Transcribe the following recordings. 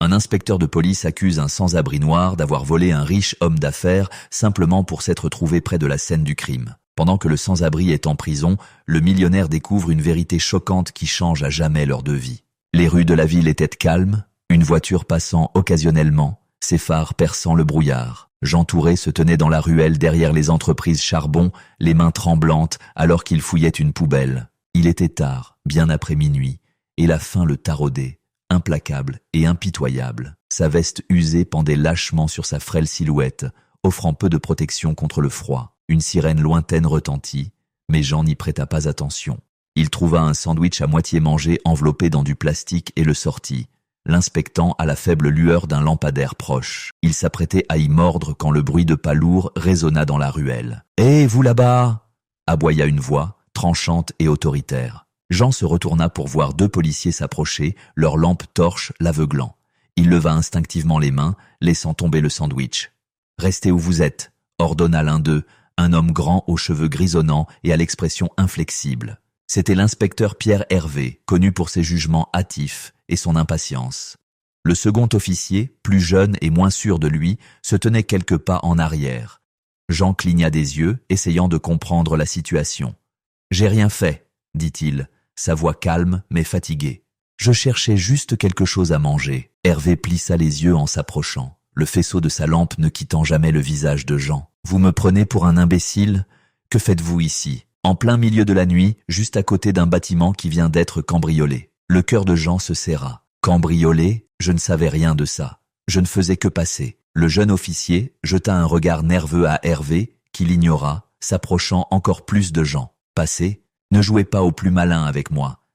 Un inspecteur de police accuse un sans-abri noir d'avoir volé un riche homme d'affaires simplement pour s'être trouvé près de la scène du crime. Pendant que le sans-abri est en prison, le millionnaire découvre une vérité choquante qui change à jamais leur de vie. Les rues de la ville étaient calmes, une voiture passant occasionnellement, ses phares perçant le brouillard. Jean Touré se tenait dans la ruelle derrière les entreprises charbon, les mains tremblantes alors qu'il fouillait une poubelle. Il était tard, bien après minuit, et la faim le taraudait, implacable et impitoyable. Sa veste usée pendait lâchement sur sa frêle silhouette, offrant peu de protection contre le froid. Une sirène lointaine retentit, mais Jean n'y prêta pas attention. Il trouva un sandwich à moitié mangé enveloppé dans du plastique et le sortit, l'inspectant à la faible lueur d'un lampadaire proche. Il s'apprêtait à y mordre quand le bruit de pas lourds résonna dans la ruelle. « Hé, vous là-bas » aboya une voix, tranchante et autoritaire. Jean se retourna pour voir deux policiers s'approcher, leurs lampes torches l'aveuglant. Il leva instinctivement les mains, laissant tomber le sandwich. « Restez où vous êtes » ordonna l'un d'eux, un homme grand aux cheveux grisonnants et à l'expression inflexible. C'était l'inspecteur Pierre Hervé, connu pour ses jugements hâtifs et son impatience. Le second officier, plus jeune et moins sûr de lui, se tenait quelques pas en arrière. Jean cligna des yeux, essayant de comprendre la situation. « J'ai rien fait », dit-il, sa voix calme mais fatiguée. « Je cherchais juste quelque chose à manger. » Hervé plissa les yeux en s'approchant, le faisceau de sa lampe ne quittant jamais le visage de Jean. « Vous me prenez pour un imbécile ? Que faites-vous ici ? » En plein milieu de la nuit, juste à côté d'un bâtiment qui vient d'être cambriolé. Le cœur de Jean se serra. Cambriolé, je ne savais rien de ça. Je ne faisais que passer. Le jeune officier jeta un regard nerveux à Hervé, qui l'ignora, s'approchant encore plus de Jean. Passer ? Ne jouez pas au plus malin avec moi.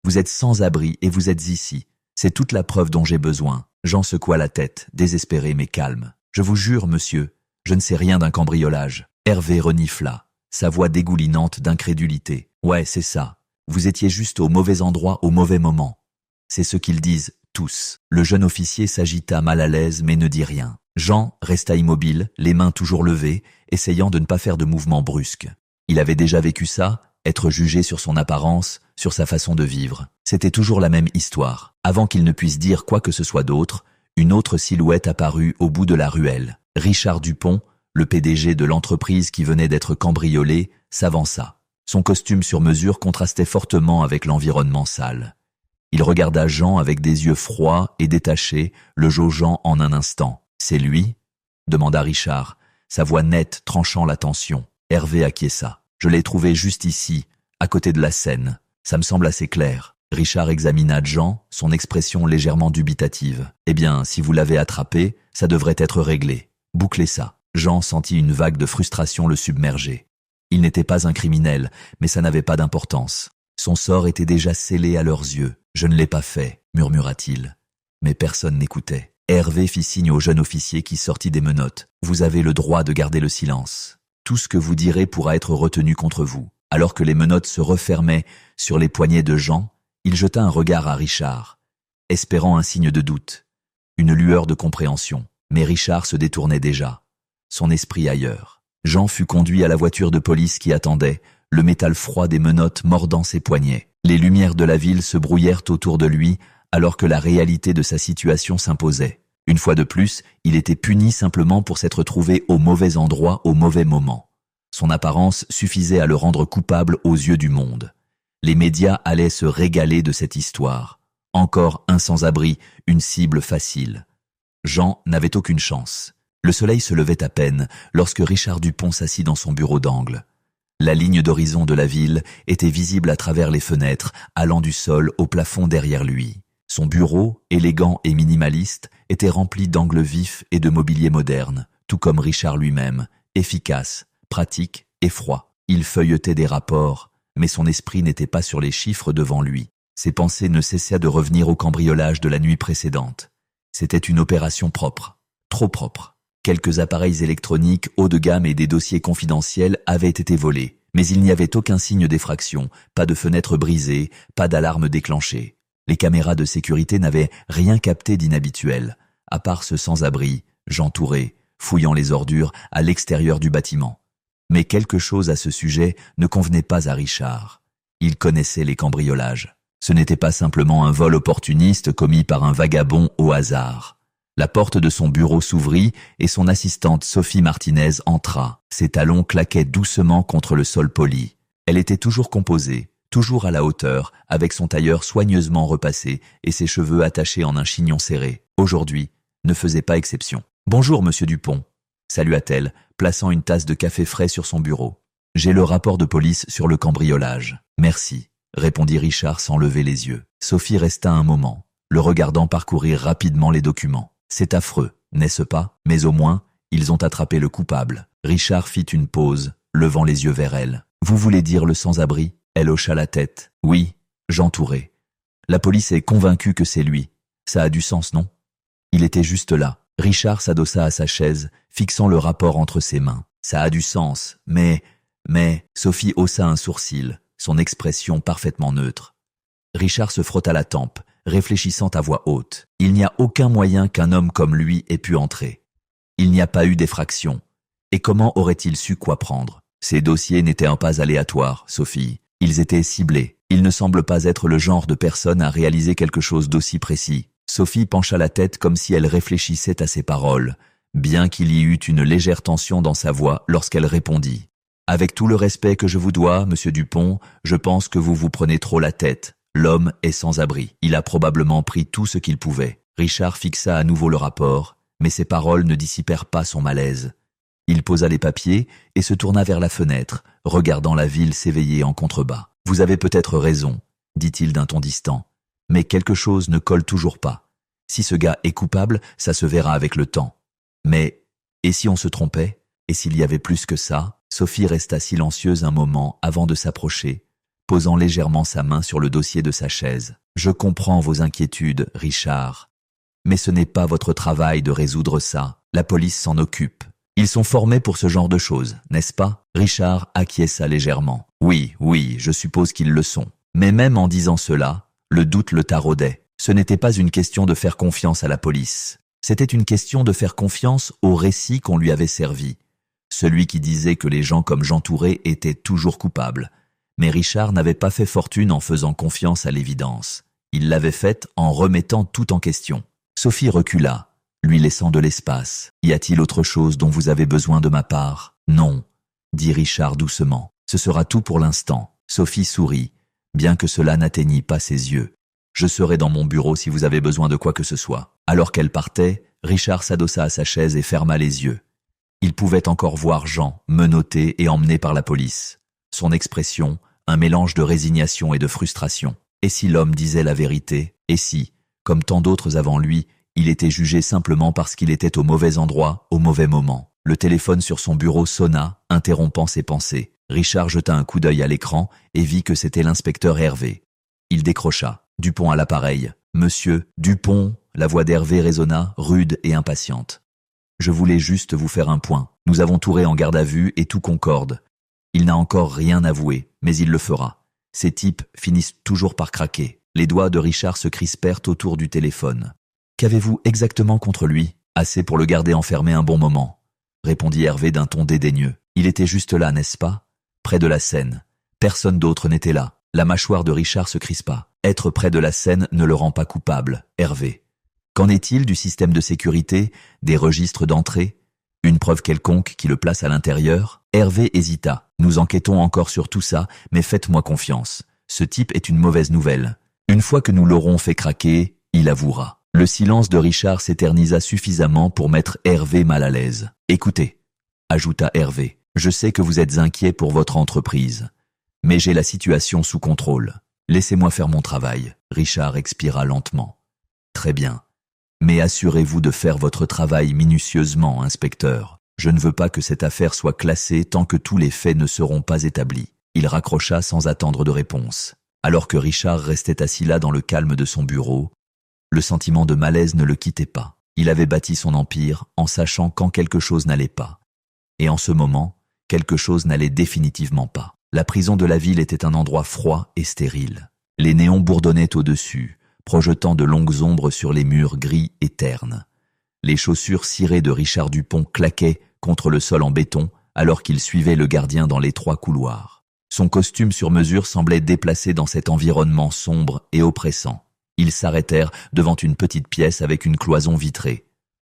Vous êtes sans abri et vous êtes ici. C'est toute la preuve dont j'ai besoin. Jean secoua la tête, désespéré mais calme. Je vous jure, monsieur, je ne sais rien d'un cambriolage. Hervé renifla, sa voix dégoulinante d'incrédulité. Ouais, c'est ça. Vous étiez juste au mauvais endroit au mauvais moment. C'est ce qu'ils disent tous. Le jeune officier s'agita mal à l'aise mais ne dit rien. Jean resta immobile, les mains toujours levées, essayant de ne pas faire de mouvement brusque. Il avait déjà vécu ça, être jugé sur son apparence, sur sa façon de vivre. C'était toujours la même histoire. Avant qu'il ne puisse dire quoi que ce soit d'autre, une autre silhouette apparut au bout de la ruelle. Richard Dupont, le PDG de l'entreprise qui venait d'être cambriolée, s'avança. Son costume sur mesure contrastait fortement avec l'environnement sale. Il regarda Jean avec des yeux froids et détachés, le jaugeant en un instant. « C'est lui ?» demanda Richard, sa voix nette tranchant la tension. Hervé acquiesça. « Je l'ai trouvé juste ici, à côté de la scène. Ça me semble assez clair. » Richard examina Jean, son expression légèrement dubitative. « Eh bien, si vous l'avez attrapé, ça devrait être réglé. Bouclez ça. » Jean sentit une vague de frustration le submerger. Il n'était pas un criminel, mais ça n'avait pas d'importance. Son sort était déjà scellé à leurs yeux. « Je ne l'ai pas fait », murmura-t-il. Mais personne n'écoutait. Hervé fit signe au jeune officier qui sortit des menottes. « Vous avez le droit de garder le silence. Tout ce que vous direz pourra être retenu contre vous. » Alors que les menottes se refermaient sur les poignets de Jean, il jeta un regard à Richard, espérant un signe de doute, une lueur de compréhension. Mais Richard se détournait déjà, son esprit ailleurs. Jean fut conduit à la voiture de police qui attendait, le métal froid des menottes mordant ses poignets. Les lumières de la ville se brouillèrent autour de lui alors que la réalité de sa situation s'imposait. Une fois de plus, il était puni simplement pour s'être trouvé au mauvais endroit au mauvais moment. Son apparence suffisait à le rendre coupable aux yeux du monde. Les médias allaient se régaler de cette histoire. Encore un sans-abri, une cible facile. Jean n'avait aucune chance. Le soleil se levait à peine lorsque Richard Dupont s'assit dans son bureau d'angle. La ligne d'horizon de la ville était visible à travers les fenêtres, allant du sol au plafond derrière lui. Son bureau, élégant et minimaliste, était rempli d'angles vifs et de mobilier moderne, tout comme Richard lui-même, efficace, pratique et froid. Il feuilletait des rapports, mais son esprit n'était pas sur les chiffres devant lui. Ses pensées ne cessaient de revenir au cambriolage de la nuit précédente. C'était une opération propre, trop propre. Quelques appareils électroniques haut de gamme et des dossiers confidentiels avaient été volés, mais il n'y avait aucun signe d'effraction, pas de fenêtre brisée, pas d'alarme déclenchée. Les caméras de sécurité n'avaient rien capté d'inhabituel, à part ce sans-abri, Jean Touré, fouillant les ordures à l'extérieur du bâtiment. Mais quelque chose à ce sujet ne convenait pas à Richard. Il connaissait les cambriolages. Ce n'était pas simplement un vol opportuniste commis par un vagabond au hasard. La porte de son bureau s'ouvrit et son assistante Sophie Martinez entra. Ses talons claquaient doucement contre le sol poli. Elle était toujours composée, toujours à la hauteur, avec son tailleur soigneusement repassé et ses cheveux attachés en un chignon serré. Aujourd'hui, ne faisait pas exception. « Bonjour, monsieur Dupont », salua-t-elle, plaçant une tasse de café frais sur son bureau. « J'ai le rapport de police sur le cambriolage. »« Merci », répondit Richard sans lever les yeux. Sophie resta un moment, le regardant parcourir rapidement les documents. « C'est affreux, n'est-ce pas? Mais au moins, ils ont attrapé le coupable. » Richard fit une pause, levant les yeux vers elle. « Vous voulez dire le sans-abri ?» Elle hocha la tête. « Oui, Jean Touré. La police est convaincue que c'est lui. Ça a du sens, non? » Il était juste là. Richard s'adossa à sa chaise, fixant le rapport entre ses mains. « Ça a du sens, mais... » Sophie haussa un sourcil, son expression parfaitement neutre. Richard se frotta la tempe, réfléchissant à voix haute. Il n'y a aucun moyen qu'un homme comme lui ait pu entrer. Il n'y a pas eu d'effraction. Et comment aurait-il su quoi prendre? Ces dossiers n'étaient pas aléatoires, Sophie. Ils étaient ciblés. Il ne semble pas être le genre de personne à réaliser quelque chose d'aussi précis. Sophie pencha la tête comme si elle réfléchissait à ses paroles, bien qu'il y eût une légère tension dans sa voix lorsqu'elle répondit. « Avec tout le respect que je vous dois, monsieur Dupont, je pense que vous vous prenez trop la tête. L'homme est sans abri. Il a probablement pris tout ce qu'il pouvait. » Richard fixa à nouveau le rapport, mais ses paroles ne dissipèrent pas son malaise. Il posa les papiers et se tourna vers la fenêtre, regardant la ville s'éveiller en contrebas. « Vous avez peut-être raison, » dit-il d'un ton distant, « mais quelque chose ne colle toujours pas. Si ce gars est coupable, ça se verra avec le temps. Mais, et si on se trompait? Et s'il y avait plus que ça ?» Sophie resta silencieuse un moment avant de s'approcher, posant légèrement sa main sur le dossier de sa chaise. « Je comprends vos inquiétudes, Richard. Mais ce n'est pas votre travail de résoudre ça. La police s'en occupe. Ils sont formés pour ce genre de choses, n'est-ce pas ?» Richard acquiesça légèrement. « Oui, je suppose qu'ils le sont. » Mais même en disant cela, le doute le taraudait. Ce n'était pas une question de faire confiance à la police. C'était une question de faire confiance au récit qu'on lui avait servi. Celui qui disait que les gens comme Jean Touré étaient toujours coupables. Mais Richard n'avait pas fait fortune en faisant confiance à l'évidence. Il l'avait faite en remettant tout en question. Sophie recula, lui laissant de l'espace. « Y a-t-il autre chose dont vous avez besoin de ma part ?»« Non, » dit Richard doucement. « Ce sera tout pour l'instant. » Sophie sourit, bien que cela n'atteignît pas ses yeux. « Je serai dans mon bureau si vous avez besoin de quoi que ce soit. » Alors qu'elle partait, Richard s'adossa à sa chaise et ferma les yeux. Il pouvait encore voir Jean, menotté et emmené par la police. Son expression, un mélange de résignation et de frustration. Et si l'homme disait la vérité? Et si, comme tant d'autres avant lui, il était jugé simplement parce qu'il était au mauvais endroit, au mauvais moment? Le téléphone sur son bureau sonna, interrompant ses pensées. Richard jeta un coup d'œil à l'écran et vit que c'était l'inspecteur Hervé. Il décrocha. Dupont à l'appareil. « Monsieur Dupont !» La voix d'Hervé résonna, rude et impatiente. « Je voulais juste vous faire un point. Nous avons Touré en garde à vue et tout concorde. Il n'a encore rien avoué, mais il le fera. Ces types finissent toujours par craquer. » Les doigts de Richard se crispèrent autour du téléphone. « Qu'avez-vous exactement contre lui? » « Assez pour le garder enfermé un bon moment, » répondit Hervé d'un ton dédaigneux. « Il était juste là, n'est-ce pas? Près de la scène. Personne d'autre n'était là. » La mâchoire de Richard se crispa. Être près de la scène ne le rend pas coupable, Hervé. Qu'en est-il du système de sécurité, des registres d'entrée? Une preuve quelconque qui le place à l'intérieur? Hervé hésita. Nous enquêtons encore sur tout ça, mais faites-moi confiance. Ce type est une mauvaise nouvelle. Une fois que nous l'aurons fait craquer, il avouera. Le silence de Richard s'éternisa suffisamment pour mettre Hervé mal à l'aise. « Écoutez, » ajouta Hervé, « je sais que vous êtes inquiet pour votre entreprise. Mais j'ai la situation sous contrôle. Laissez-moi faire mon travail. » Richard expira lentement. « Très bien. Mais assurez-vous de faire votre travail minutieusement, inspecteur. Je ne veux pas que cette affaire soit classée tant que tous les faits ne seront pas établis. » Il raccrocha sans attendre de réponse. Alors que Richard restait assis là dans le calme de son bureau, le sentiment de malaise ne le quittait pas. Il avait bâti son empire en sachant quand quelque chose n'allait pas. Et en ce moment, quelque chose n'allait définitivement pas. La prison de la ville était un endroit froid et stérile. Les néons bourdonnaient au-dessus, projetant de longues ombres sur les murs gris et ternes. Les chaussures cirées de Richard Dupont claquaient contre le sol en béton alors qu'il suivait le gardien dans l'étroit couloir. Son costume sur mesure semblait déplacé dans cet environnement sombre et oppressant. Ils s'arrêtèrent devant une petite pièce avec une cloison vitrée.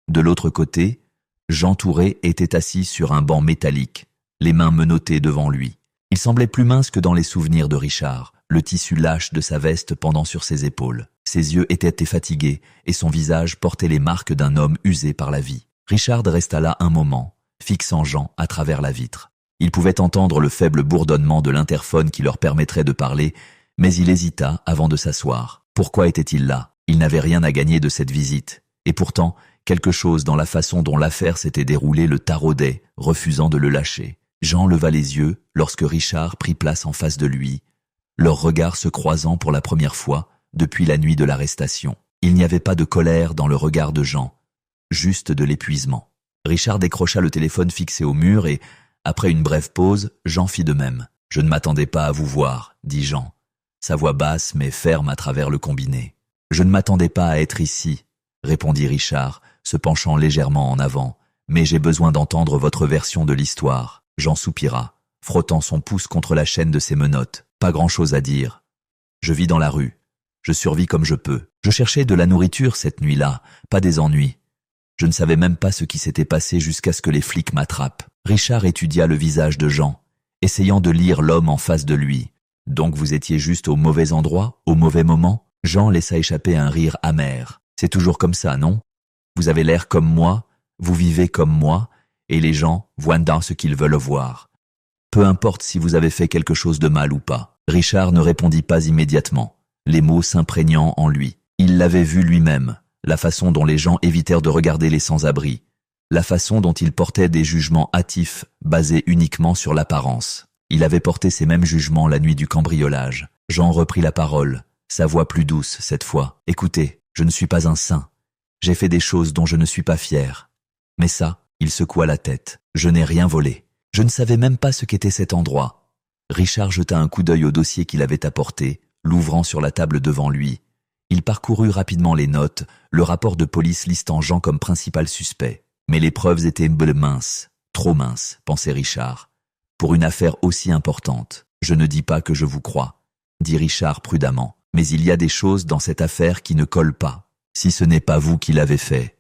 De l'autre côté, Jean Touré était assis sur un banc métallique, les mains menottées devant lui. Il semblait plus mince que dans les souvenirs de Richard, le tissu lâche de sa veste pendant sur ses épaules. Ses yeux étaient fatigués et son visage portait les marques d'un homme usé par la vie. Richard resta là un moment, fixant Jean à travers la vitre. Il pouvait entendre le faible bourdonnement de l'interphone qui leur permettrait de parler, mais il hésita avant de s'asseoir. Pourquoi était-il là? Il n'avait rien à gagner de cette visite. Et pourtant, quelque chose dans la façon dont l'affaire s'était déroulée le taraudait, refusant de le lâcher. Jean leva les yeux lorsque Richard prit place en face de lui, leurs regards se croisant pour la première fois depuis la nuit de l'arrestation. Il n'y avait pas de colère dans le regard de Jean, juste de l'épuisement. Richard décrocha le téléphone fixé au mur et, après une brève pause, Jean fit de même. « Je ne m'attendais pas à vous voir, » dit Jean, sa voix basse mais ferme à travers le combiné. « Je ne m'attendais pas à être ici, » répondit Richard, se penchant légèrement en avant. « Mais j'ai besoin d'entendre votre version de l'histoire. » Jean soupira, frottant son pouce contre la chaîne de ses menottes. « Pas grand-chose à dire. Je vis dans la rue. Je survis comme je peux. Je cherchais de la nourriture cette nuit-là, pas des ennuis. Je ne savais même pas ce qui s'était passé jusqu'à ce que les flics m'attrapent. » Richard étudia le visage de Jean, essayant de lire l'homme en face de lui. « Donc vous étiez juste au mauvais endroit, au mauvais moment ?» Jean laissa échapper un rire amer. « C'est toujours comme ça, non? Vous avez l'air comme moi, vous vivez comme moi, et les gens voient dans ce qu'ils veulent voir. Peu importe si vous avez fait quelque chose de mal ou pas. » Richard ne répondit pas immédiatement, les mots s'imprégnant en lui. Il l'avait vu lui-même, la façon dont les gens évitèrent de regarder les sans-abri, la façon dont il portait des jugements hâtifs basés uniquement sur l'apparence. Il avait porté ces mêmes jugements la nuit du cambriolage. Jean reprit la parole, sa voix plus douce cette fois. « Écoutez, je ne suis pas un saint. J'ai fait des choses dont je ne suis pas fier. Mais ça, » il secoua la tête. « Je n'ai rien volé. Je ne savais même pas ce qu'était cet endroit. » Richard jeta un coup d'œil au dossier qu'il avait apporté, l'ouvrant sur la table devant lui. Il parcourut rapidement les notes, le rapport de police listant Jean comme principal suspect. Mais les preuves étaient minces, trop minces, pensait Richard. Pour une affaire aussi importante, je ne dis pas que je vous crois, dit Richard prudemment. Mais il y a des choses dans cette affaire qui ne collent pas. Si ce n'est pas vous qui l'avez fait,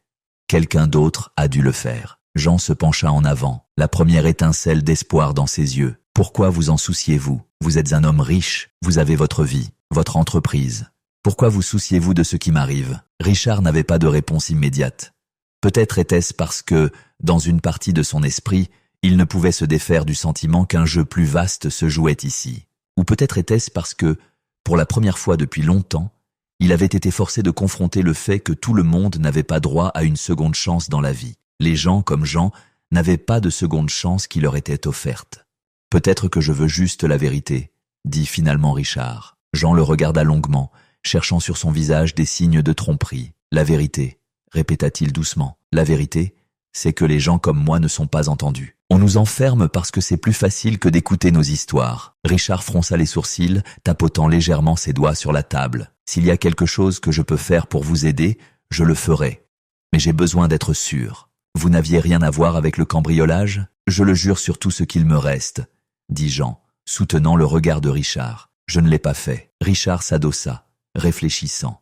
quelqu'un d'autre a dû le faire. Jean se pencha en avant, la première étincelle d'espoir dans ses yeux. Pourquoi vous en souciez-vous? Vous êtes un homme riche, vous avez votre vie, votre entreprise. Pourquoi vous souciez-vous de ce qui m'arrive? Richard n'avait pas de réponse immédiate. Peut-être était-ce parce que, dans une partie de son esprit, il ne pouvait se défaire du sentiment qu'un jeu plus vaste se jouait ici. Ou peut-être était-ce parce que, pour la première fois depuis longtemps, il avait été forcé de confronter le fait que tout le monde n'avait pas droit à une seconde chance dans la vie. Les gens comme Jean n'avaient pas de seconde chance qui leur était offerte. « Peut-être que je veux juste la vérité », dit finalement Richard. Jean le regarda longuement, cherchant sur son visage des signes de tromperie. « La vérité », répéta-t-il doucement. « La vérité, c'est que les gens comme moi ne sont pas entendus. On nous enferme parce que c'est plus facile que d'écouter nos histoires. » Richard fronça les sourcils, tapotant légèrement ses doigts sur la table. « S'il y a quelque chose que je peux faire pour vous aider, je le ferai. Mais j'ai besoin d'être sûr. Vous n'aviez rien à voir avec le cambriolage? Je le jure sur tout ce qu'il me reste, » dit Jean, soutenant le regard de Richard. « Je ne l'ai pas fait. » Richard s'adossa, réfléchissant.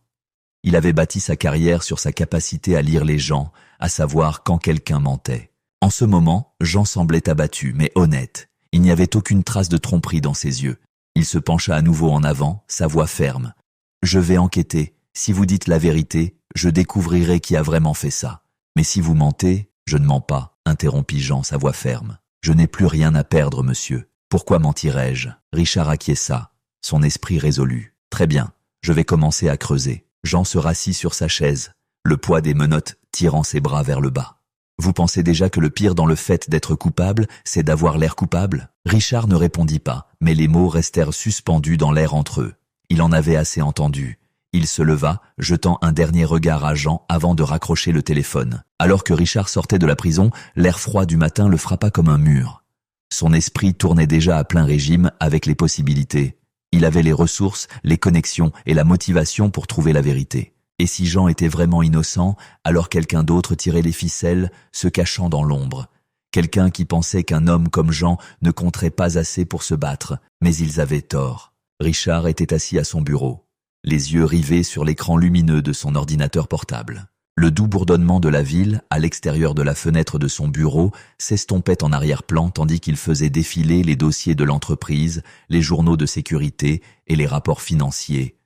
Il avait bâti sa carrière sur sa capacité à lire les gens, à savoir quand quelqu'un mentait. En ce moment, Jean semblait abattu, mais honnête. Il n'y avait aucune trace de tromperie dans ses yeux. Il se pencha à nouveau en avant, sa voix ferme. « Je vais enquêter. Si vous dites la vérité, je découvrirai qui a vraiment fait ça. Mais si vous mentez, je ne mens pas, » interrompit Jean, sa voix ferme. « Je n'ai plus rien à perdre, monsieur. Pourquoi mentirais-je » Richard acquiesça, son esprit résolu. « Très bien, je vais commencer à creuser. » Jean se rassit sur sa chaise, le poids des menottes tirant ses bras vers le bas. « Vous pensez déjà que le pire dans le fait d'être coupable, c'est d'avoir l'air coupable ?» Richard ne répondit pas, mais les mots restèrent suspendus dans l'air entre eux. Il en avait assez entendu. Il se leva, jetant un dernier regard à Jean avant de raccrocher le téléphone. Alors que Richard sortait de la prison, l'air froid du matin le frappa comme un mur. Son esprit tournait déjà à plein régime avec les possibilités. Il avait les ressources, les connexions et la motivation pour trouver la vérité. Et si Jean était vraiment innocent, alors quelqu'un d'autre tirait les ficelles, se cachant dans l'ombre. Quelqu'un qui pensait qu'un homme comme Jean ne compterait pas assez pour se battre, mais ils avaient tort. Richard était assis à son bureau, les yeux rivés sur l'écran lumineux de son ordinateur portable. Le doux bourdonnement de la ville, à l'extérieur de la fenêtre de son bureau, s'estompait en arrière-plan tandis qu'il faisait défiler les dossiers de l'entreprise, les journaux de sécurité et les rapports financiers.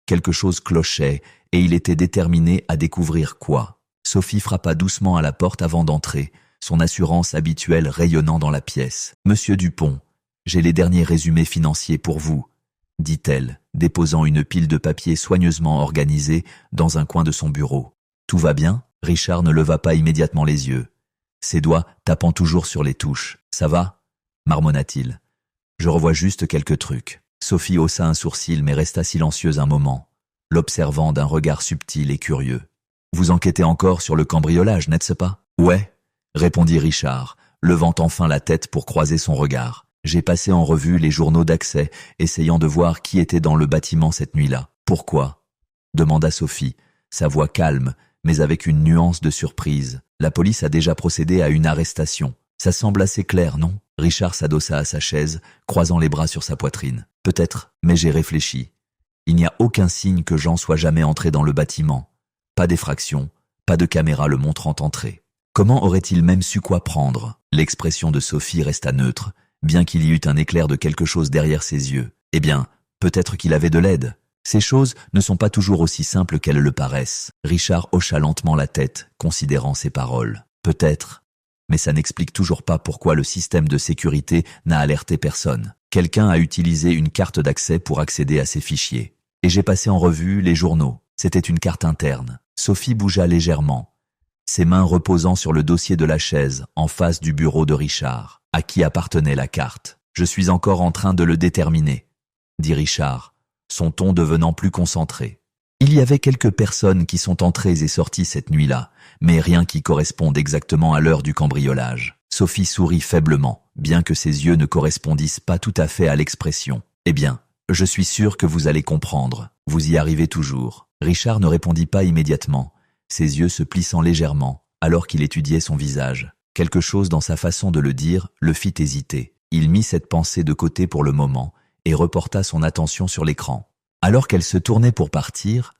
Quelque chose clochait et il était déterminé à découvrir quoi. Sophie frappa doucement à la porte avant d'entrer, son assurance habituelle rayonnant dans la pièce. « Monsieur Dupont, j'ai les derniers résumés financiers pour vous, » dit-elle, déposant une pile de papiers soigneusement organisés dans un coin de son bureau. « Tout va bien ?» Richard ne leva pas immédiatement les yeux, ses doigts tapant toujours sur les touches. « Ça va ?» marmonna-t-il. « Je revois juste quelques trucs. » Sophie haussa un sourcil mais resta silencieuse un moment, l'observant d'un regard subtil et curieux. « Vous enquêtez encore sur le cambriolage, n'est-ce pas ?»« Ouais, » répondit Richard, levant enfin la tête pour croiser son regard. « J'ai passé en revue les journaux d'accès, essayant de voir qui était dans le bâtiment cette nuit-là. »« Pourquoi ?» demanda Sophie, sa voix calme, mais avec une nuance de surprise. « La police a déjà procédé à une arrestation. Ça semble assez clair, non ?» Richard s'adossa à sa chaise, croisant les bras sur sa poitrine. « Peut-être, mais j'ai réfléchi. Il n'y a aucun signe que Jean soit jamais entré dans le bâtiment. Pas d'effraction, pas de caméra le montrant entrer. Comment aurait-il même su quoi prendre ?» L'expression de Sophie resta neutre, bien qu'il y eût un éclair de quelque chose derrière ses yeux. « Eh bien, peut-être qu'il avait de l'aide. Ces choses ne sont pas toujours aussi simples qu'elles le paraissent. » Richard hocha lentement la tête, considérant ses paroles. « Peut-être, mais ça n'explique toujours pas pourquoi le système de sécurité n'a alerté personne. Quelqu'un a utilisé une carte d'accès pour accéder à ces fichiers. Et j'ai passé en revue les journaux. C'était une carte interne. » Sophie bougea légèrement, ses mains reposant sur le dossier de la chaise en face du bureau de Richard. « À qui appartenait la carte ? Je suis encore en train de le déterminer, » dit Richard, son ton devenant plus concentré. « Il y avait quelques personnes qui sont entrées et sorties cette nuit-là, mais rien qui corresponde exactement à l'heure du cambriolage. » Sophie sourit faiblement, bien que ses yeux ne correspondissent pas tout à fait à l'expression. « Eh bien, je suis sûr que vous allez comprendre. Vous y arrivez toujours. » Richard ne répondit pas immédiatement, ses yeux se plissant légèrement, alors qu'il étudiait son visage. Quelque chose dans sa façon de le dire le fit hésiter. Il mit cette pensée de côté pour le moment et reporta son attention sur l'écran. Alors qu'elle se tournait pour partir,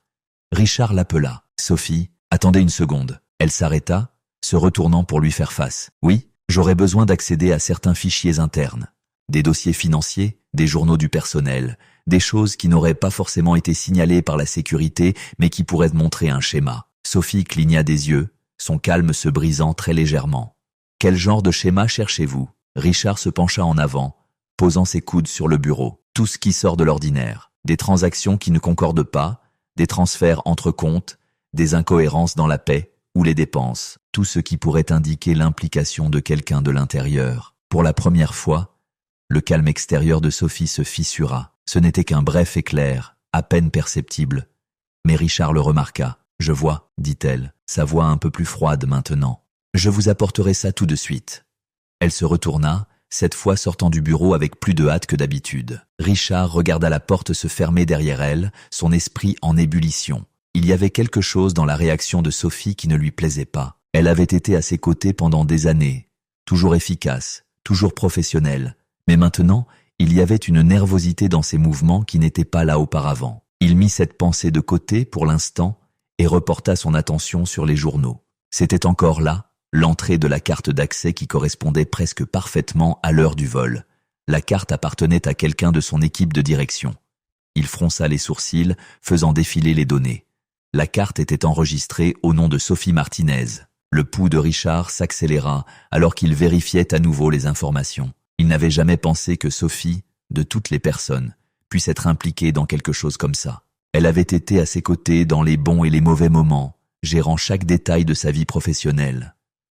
Richard l'appela. « Sophie, attendez une seconde. » Elle s'arrêta, se retournant pour lui faire face. « Oui, j'aurais besoin d'accéder à certains fichiers internes. Des dossiers financiers, des journaux du personnel, des choses qui n'auraient pas forcément été signalées par la sécurité, mais qui pourraient montrer un schéma. » Sophie cligna des yeux, son calme se brisant très légèrement. « Quel genre de schéma cherchez-vous » Richard se pencha en avant, posant ses coudes sur le bureau. « Tout ce qui sort de l'ordinaire. Des transactions qui ne concordent pas, des transferts entre comptes, des incohérences dans la paie ou les dépenses. Tout ce qui pourrait indiquer l'implication de quelqu'un de l'intérieur. » Pour la première fois, le calme extérieur de Sophie se fissura. Ce n'était qu'un bref éclair, à peine perceptible. Mais Richard le remarqua. « Je vois, » dit-elle, sa voix un peu plus froide maintenant. « Je vous apporterai ça tout de suite. » Elle se retourna, cette fois sortant du bureau avec plus de hâte que d'habitude. Richard regarda la porte se fermer derrière elle, son esprit en ébullition. Il y avait quelque chose dans la réaction de Sophie qui ne lui plaisait pas. Elle avait été à ses côtés pendant des années, toujours efficace, toujours professionnelle. Mais maintenant, il y avait une nervosité dans ses mouvements qui n'était pas là auparavant. Il mit cette pensée de côté pour l'instant et reporta son attention sur les journaux. C'était encore là, l'entrée de la carte d'accès qui correspondait presque parfaitement à l'heure du vol. La carte appartenait à quelqu'un de son équipe de direction. Il fronça les sourcils, faisant défiler les données. La carte était enregistrée au nom de Sophie Martinez. Le pouls de Richard s'accéléra alors qu'il vérifiait à nouveau les informations. Il n'avait jamais pensé que Sophie, de toutes les personnes, puisse être impliquée dans quelque chose comme ça. Elle avait été à ses côtés dans les bons et les mauvais moments, gérant chaque détail de sa vie professionnelle.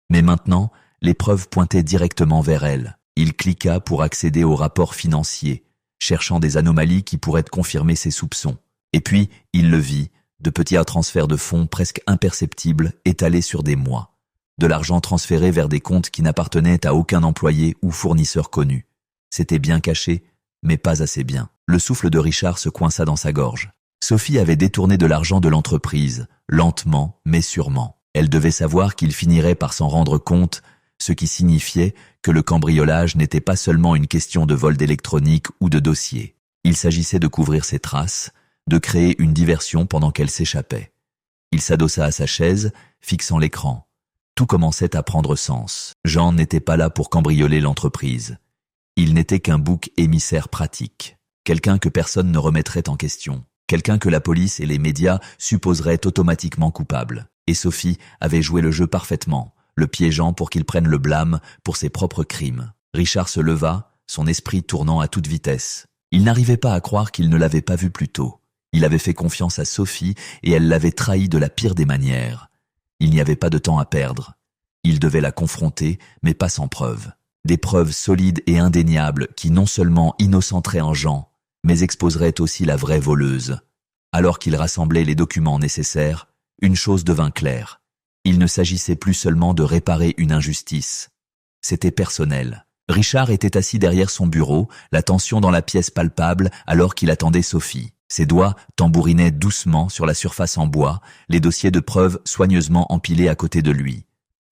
Mais maintenant, les preuves pointaient directement vers elle. Il cliqua pour accéder aux rapports financiers, cherchant des anomalies qui pourraient confirmer ses soupçons. Et puis, il le vit, de petits transferts de fonds presque imperceptibles étalés sur des mois. De l'argent transféré vers des comptes qui n'appartenaient à aucun employé ou fournisseur connu. C'était bien caché, mais pas assez bien. Le souffle de Richard se coinça dans sa gorge. Sophie avait détourné de l'argent de l'entreprise, lentement mais sûrement. Elle devait savoir qu'il finirait par s'en rendre compte, ce qui signifiait que le cambriolage n'était pas seulement une question de vol d'électronique ou de dossier. Il s'agissait de couvrir ses traces, de créer une diversion pendant qu'elle s'échappait. Il s'adossa à sa chaise, fixant l'écran. Tout commençait à prendre sens. Jean n'était pas là pour cambrioler l'entreprise. Il n'était qu'un bouc émissaire pratique. Quelqu'un que personne ne remettrait en question. Quelqu'un que la police et les médias supposeraient automatiquement coupable. Et Sophie avait joué le jeu parfaitement, le piégeant pour qu'il prenne le blâme pour ses propres crimes. Richard se leva, son esprit tournant à toute vitesse. Il n'arrivait pas à croire qu'il ne l'avait pas vu plus tôt. Il avait fait confiance à Sophie et elle l'avait trahi de la pire des manières. Il n'y avait pas de temps à perdre. Il devait la confronter, mais pas sans preuves. Des preuves solides et indéniables qui non seulement innocenteraient en Jean, mais exposeraient aussi la vraie voleuse. Alors qu'il rassemblait les documents nécessaires, une chose devint claire. Il ne s'agissait plus seulement de réparer une injustice. C'était personnel. Richard était assis derrière son bureau, la tension dans la pièce palpable alors qu'il attendait Sophie. Ses doigts tambourinaient doucement sur la surface en bois, les dossiers de preuves soigneusement empilés à côté de lui.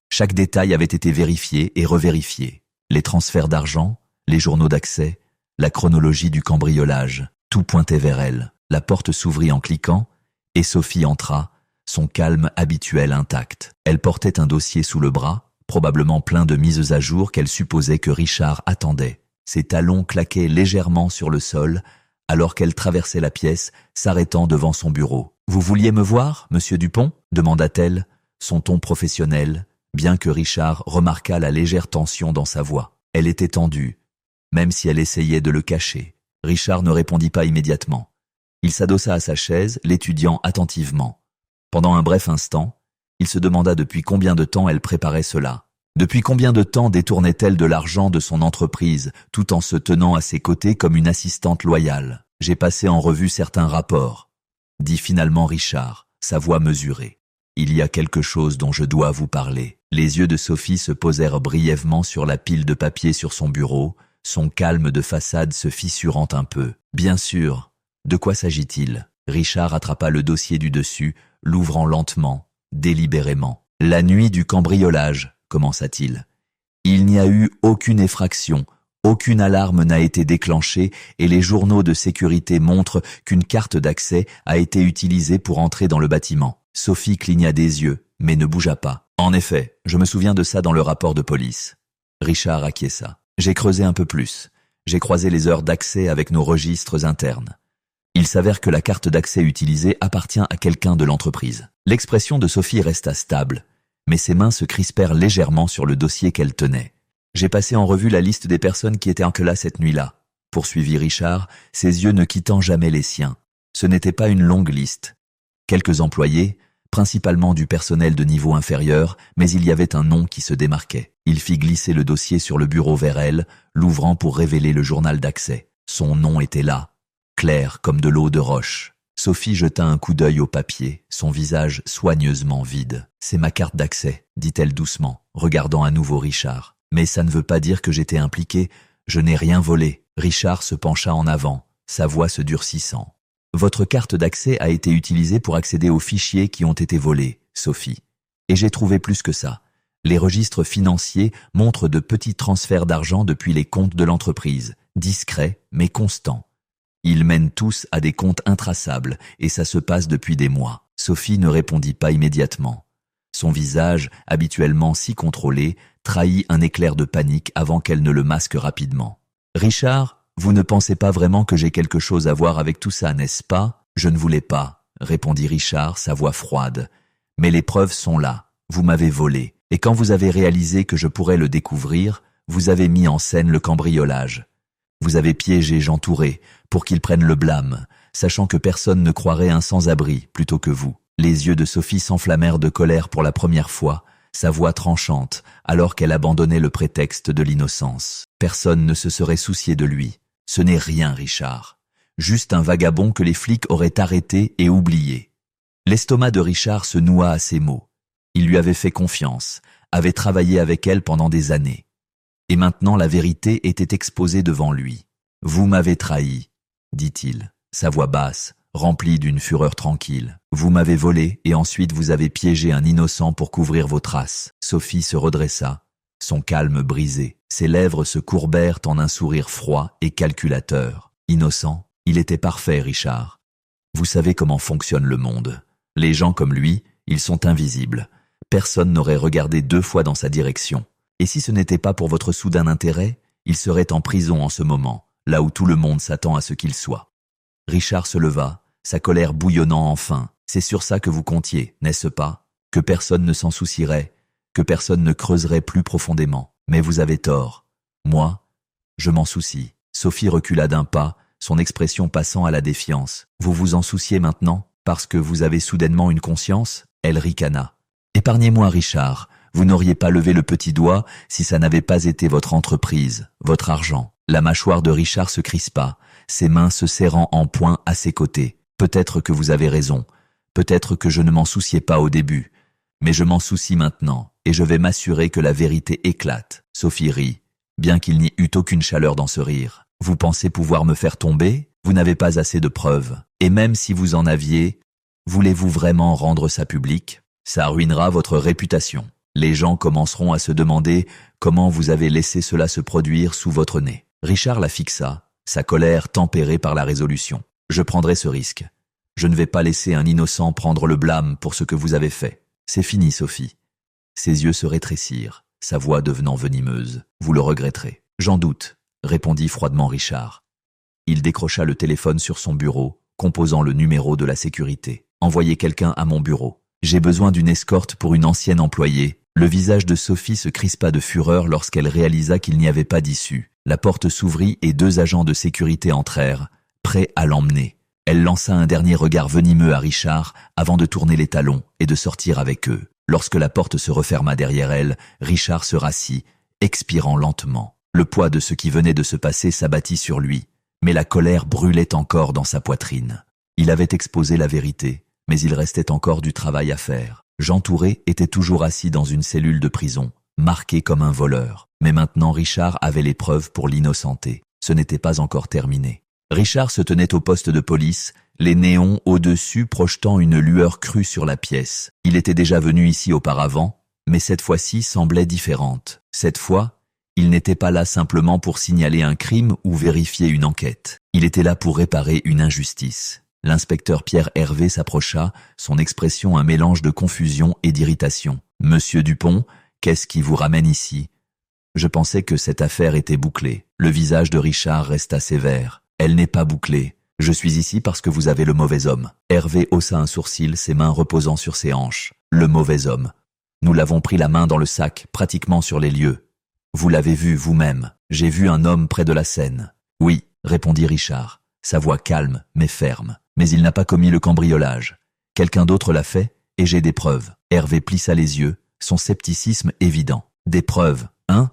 Chaque détail avait été vérifié et revérifié. Les transferts d'argent, les journaux d'accès, la chronologie du cambriolage, tout pointait vers elle. La porte s'ouvrit en cliquant et Sophie entra, son calme habituel intact. Elle portait un dossier sous le bras, probablement plein de mises à jour qu'elle supposait que Richard attendait. Ses talons claquaient légèrement sur le sol alors qu'elle traversait la pièce, s'arrêtant devant son bureau. « Vous vouliez me voir, monsieur Dupont ?» demanda-t-elle, son ton professionnel, bien que Richard remarquât la légère tension dans sa voix. Elle était tendue, même si elle essayait de le cacher. Richard ne répondit pas immédiatement. Il s'adossa à sa chaise, l'étudiant attentivement. Pendant un bref instant, il se demanda depuis combien de temps elle préparait cela. Depuis combien de temps détournait-elle de l'argent de son entreprise, tout en se tenant à ses côtés comme une assistante loyale. « J'ai passé en revue certains rapports, » dit finalement Richard, sa voix mesurée. « Il y a quelque chose dont je dois vous parler. » Les yeux de Sophie se posèrent brièvement sur la pile de papier sur son bureau, son calme de façade se fissurant un peu. « Bien sûr. De quoi s'agit-il » Richard attrapa le dossier du dessus, l'ouvrant lentement, délibérément. « La nuit du cambriolage, » commença-t-il. « Il n'y a eu aucune effraction, aucune alarme n'a été déclenchée et les journaux de sécurité montrent qu'une carte d'accès a été utilisée pour entrer dans le bâtiment. » Sophie cligna des yeux, mais ne bougea pas. « En effet, je me souviens de ça dans le rapport de police. » Richard acquiesça. « J'ai creusé un peu plus. J'ai croisé les heures d'accès avec nos registres internes. Il s'avère que la carte d'accès utilisée appartient à quelqu'un de l'entreprise. » L'expression de Sophie resta stable, mais ses mains se crispèrent légèrement sur le dossier qu'elle tenait. « J'ai passé en revue la liste des personnes qui étaient là cette nuit-là, » poursuivit Richard, ses yeux ne quittant jamais les siens. Ce n'était pas une longue liste. Quelques employés, principalement du personnel de niveau inférieur, mais il y avait un nom qui se démarquait. Il fit glisser le dossier sur le bureau vers elle, l'ouvrant pour révéler le journal d'accès. Son nom était là, clair comme de l'eau de roche. Sophie jeta un coup d'œil au papier, son visage soigneusement vide. « C'est ma carte d'accès, » dit-elle doucement, regardant à nouveau Richard. « Mais ça ne veut pas dire que j'étais impliqué, je n'ai rien volé. » Richard se pencha en avant, sa voix se durcissant. « Votre carte d'accès a été utilisée pour accéder aux fichiers qui ont été volés, Sophie. Et j'ai trouvé plus que ça. Les registres financiers montrent de petits transferts d'argent depuis les comptes de l'entreprise, discrets mais constants. Ils mènent tous à des comptes intraçables et ça se passe depuis des mois. » Sophie ne répondit pas immédiatement. Son visage, habituellement si contrôlé, trahit un éclair de panique avant qu'elle ne le masque rapidement. « Richard, vous ne pensez pas vraiment que j'ai quelque chose à voir avec tout ça, n'est-ce pas ? » « Je ne voulais pas, » répondit Richard, sa voix froide. « Mais les preuves sont là. Vous m'avez volé. Et quand vous avez réalisé que je pourrais le découvrir, vous avez mis en scène le cambriolage. Vous avez piégé Jean Touré pour qu'il prenne le blâme, sachant que personne ne croirait un sans-abri plutôt que vous. » Les yeux de Sophie s'enflammèrent de colère pour la première fois, sa voix tranchante, alors qu'elle abandonnait le prétexte de l'innocence. Personne ne se serait soucié de lui. Ce n'est rien, Richard. Juste un vagabond que les flics auraient arrêté et oublié. L'estomac de Richard se noua à ces mots. Il lui avait fait confiance, avait travaillé avec elle pendant des années. Et maintenant la vérité était exposée devant lui. « Vous m'avez trahi, » dit-il, sa voix basse, remplie d'une fureur tranquille. « Vous m'avez volé et ensuite vous avez piégé un innocent pour couvrir vos traces. » Sophie se redressa, son calme brisé. Ses lèvres se courbèrent en un sourire froid et calculateur. Innocent, il était parfait, Richard. Vous savez comment fonctionne le monde. Les gens comme lui, ils sont invisibles. Personne n'aurait regardé 2 fois dans sa direction. Et si ce n'était pas pour votre soudain intérêt, il serait en prison en ce moment, là où tout le monde s'attend à ce qu'il soit. Richard se leva, sa colère bouillonnant enfin. C'est sur ça que vous comptiez, n'est-ce pas? Que personne ne s'en soucierait, que personne ne creuserait plus profondément. Mais vous avez tort. Moi, je m'en soucie. Sophie recula d'un pas, son expression passant à la défiance. Vous vous en souciez maintenant, parce que vous avez soudainement une conscience? Elle ricana. Épargnez-moi, Richard. Vous n'auriez pas levé le petit doigt si ça n'avait pas été votre entreprise, votre argent. La mâchoire de Richard se crispa, ses mains se serrant en poing à ses côtés. Peut-être que vous avez raison. Peut-être que je ne m'en souciais pas au début. Mais je m'en soucie maintenant, et je vais m'assurer que la vérité éclate. Sophie rit, bien qu'il n'y eût aucune chaleur dans ce rire. Vous pensez pouvoir me faire tomber? Vous n'avez pas assez de preuves. Et même si vous en aviez, voulez-vous vraiment rendre ça public? Ça ruinera votre réputation. Les gens commenceront à se demander comment vous avez laissé cela se produire sous votre nez. Richard la fixa, sa colère tempérée par la résolution. Je prendrai ce risque. Je ne vais pas laisser un innocent prendre le blâme pour ce que vous avez fait. C'est fini, Sophie. Ses yeux se rétrécirent, sa voix devenant venimeuse. Vous le regretterez. J'en doute, répondit froidement Richard. Il décrocha le téléphone sur son bureau, composant le numéro de la sécurité. Envoyez quelqu'un à mon bureau. J'ai besoin d'une escorte pour une ancienne employée. Le visage de Sophie se crispa de fureur lorsqu'elle réalisa qu'il n'y avait pas d'issue. La porte s'ouvrit et 2 agents de sécurité entrèrent, prêts à l'emmener. Elle lança un dernier regard venimeux à Richard avant de tourner les talons et de sortir avec eux. Lorsque la porte se referma derrière elle, Richard se rassit, expirant lentement. Le poids de ce qui venait de se passer s'abattit sur lui, mais la colère brûlait encore dans sa poitrine. Il avait exposé la vérité, mais il restait encore du travail à faire. Jean Touré était toujours assis dans une cellule de prison, marqué comme un voleur. Mais maintenant Richard avait les preuves pour l'innocenter. Ce n'était pas encore terminé. Richard se tenait au poste de police, les néons au-dessus projetant une lueur crue sur la pièce. Il était déjà venu ici auparavant, mais cette fois-ci semblait différente. Cette fois, il n'était pas là simplement pour signaler un crime ou vérifier une enquête. Il était là pour réparer une injustice. L'inspecteur Pierre Hervé s'approcha, son expression un mélange de confusion et d'irritation. « Monsieur Dupont, qu'est-ce qui vous ramène ici ?» Je pensais que cette affaire était bouclée. Le visage de Richard resta sévère. Elle n'est pas bouclée. Je suis ici parce que vous avez le mauvais homme. Hervé haussa un sourcil, ses mains reposant sur ses hanches. Le mauvais homme. Nous l'avons pris la main dans le sac, pratiquement sur les lieux. Vous l'avez vu vous-même. J'ai vu un homme près de la scène. Oui, répondit Richard, sa voix calme mais ferme. Mais il n'a pas commis le cambriolage. Quelqu'un d'autre l'a fait, et j'ai des preuves. Hervé plissa les yeux, son scepticisme évident. Des preuves, hein?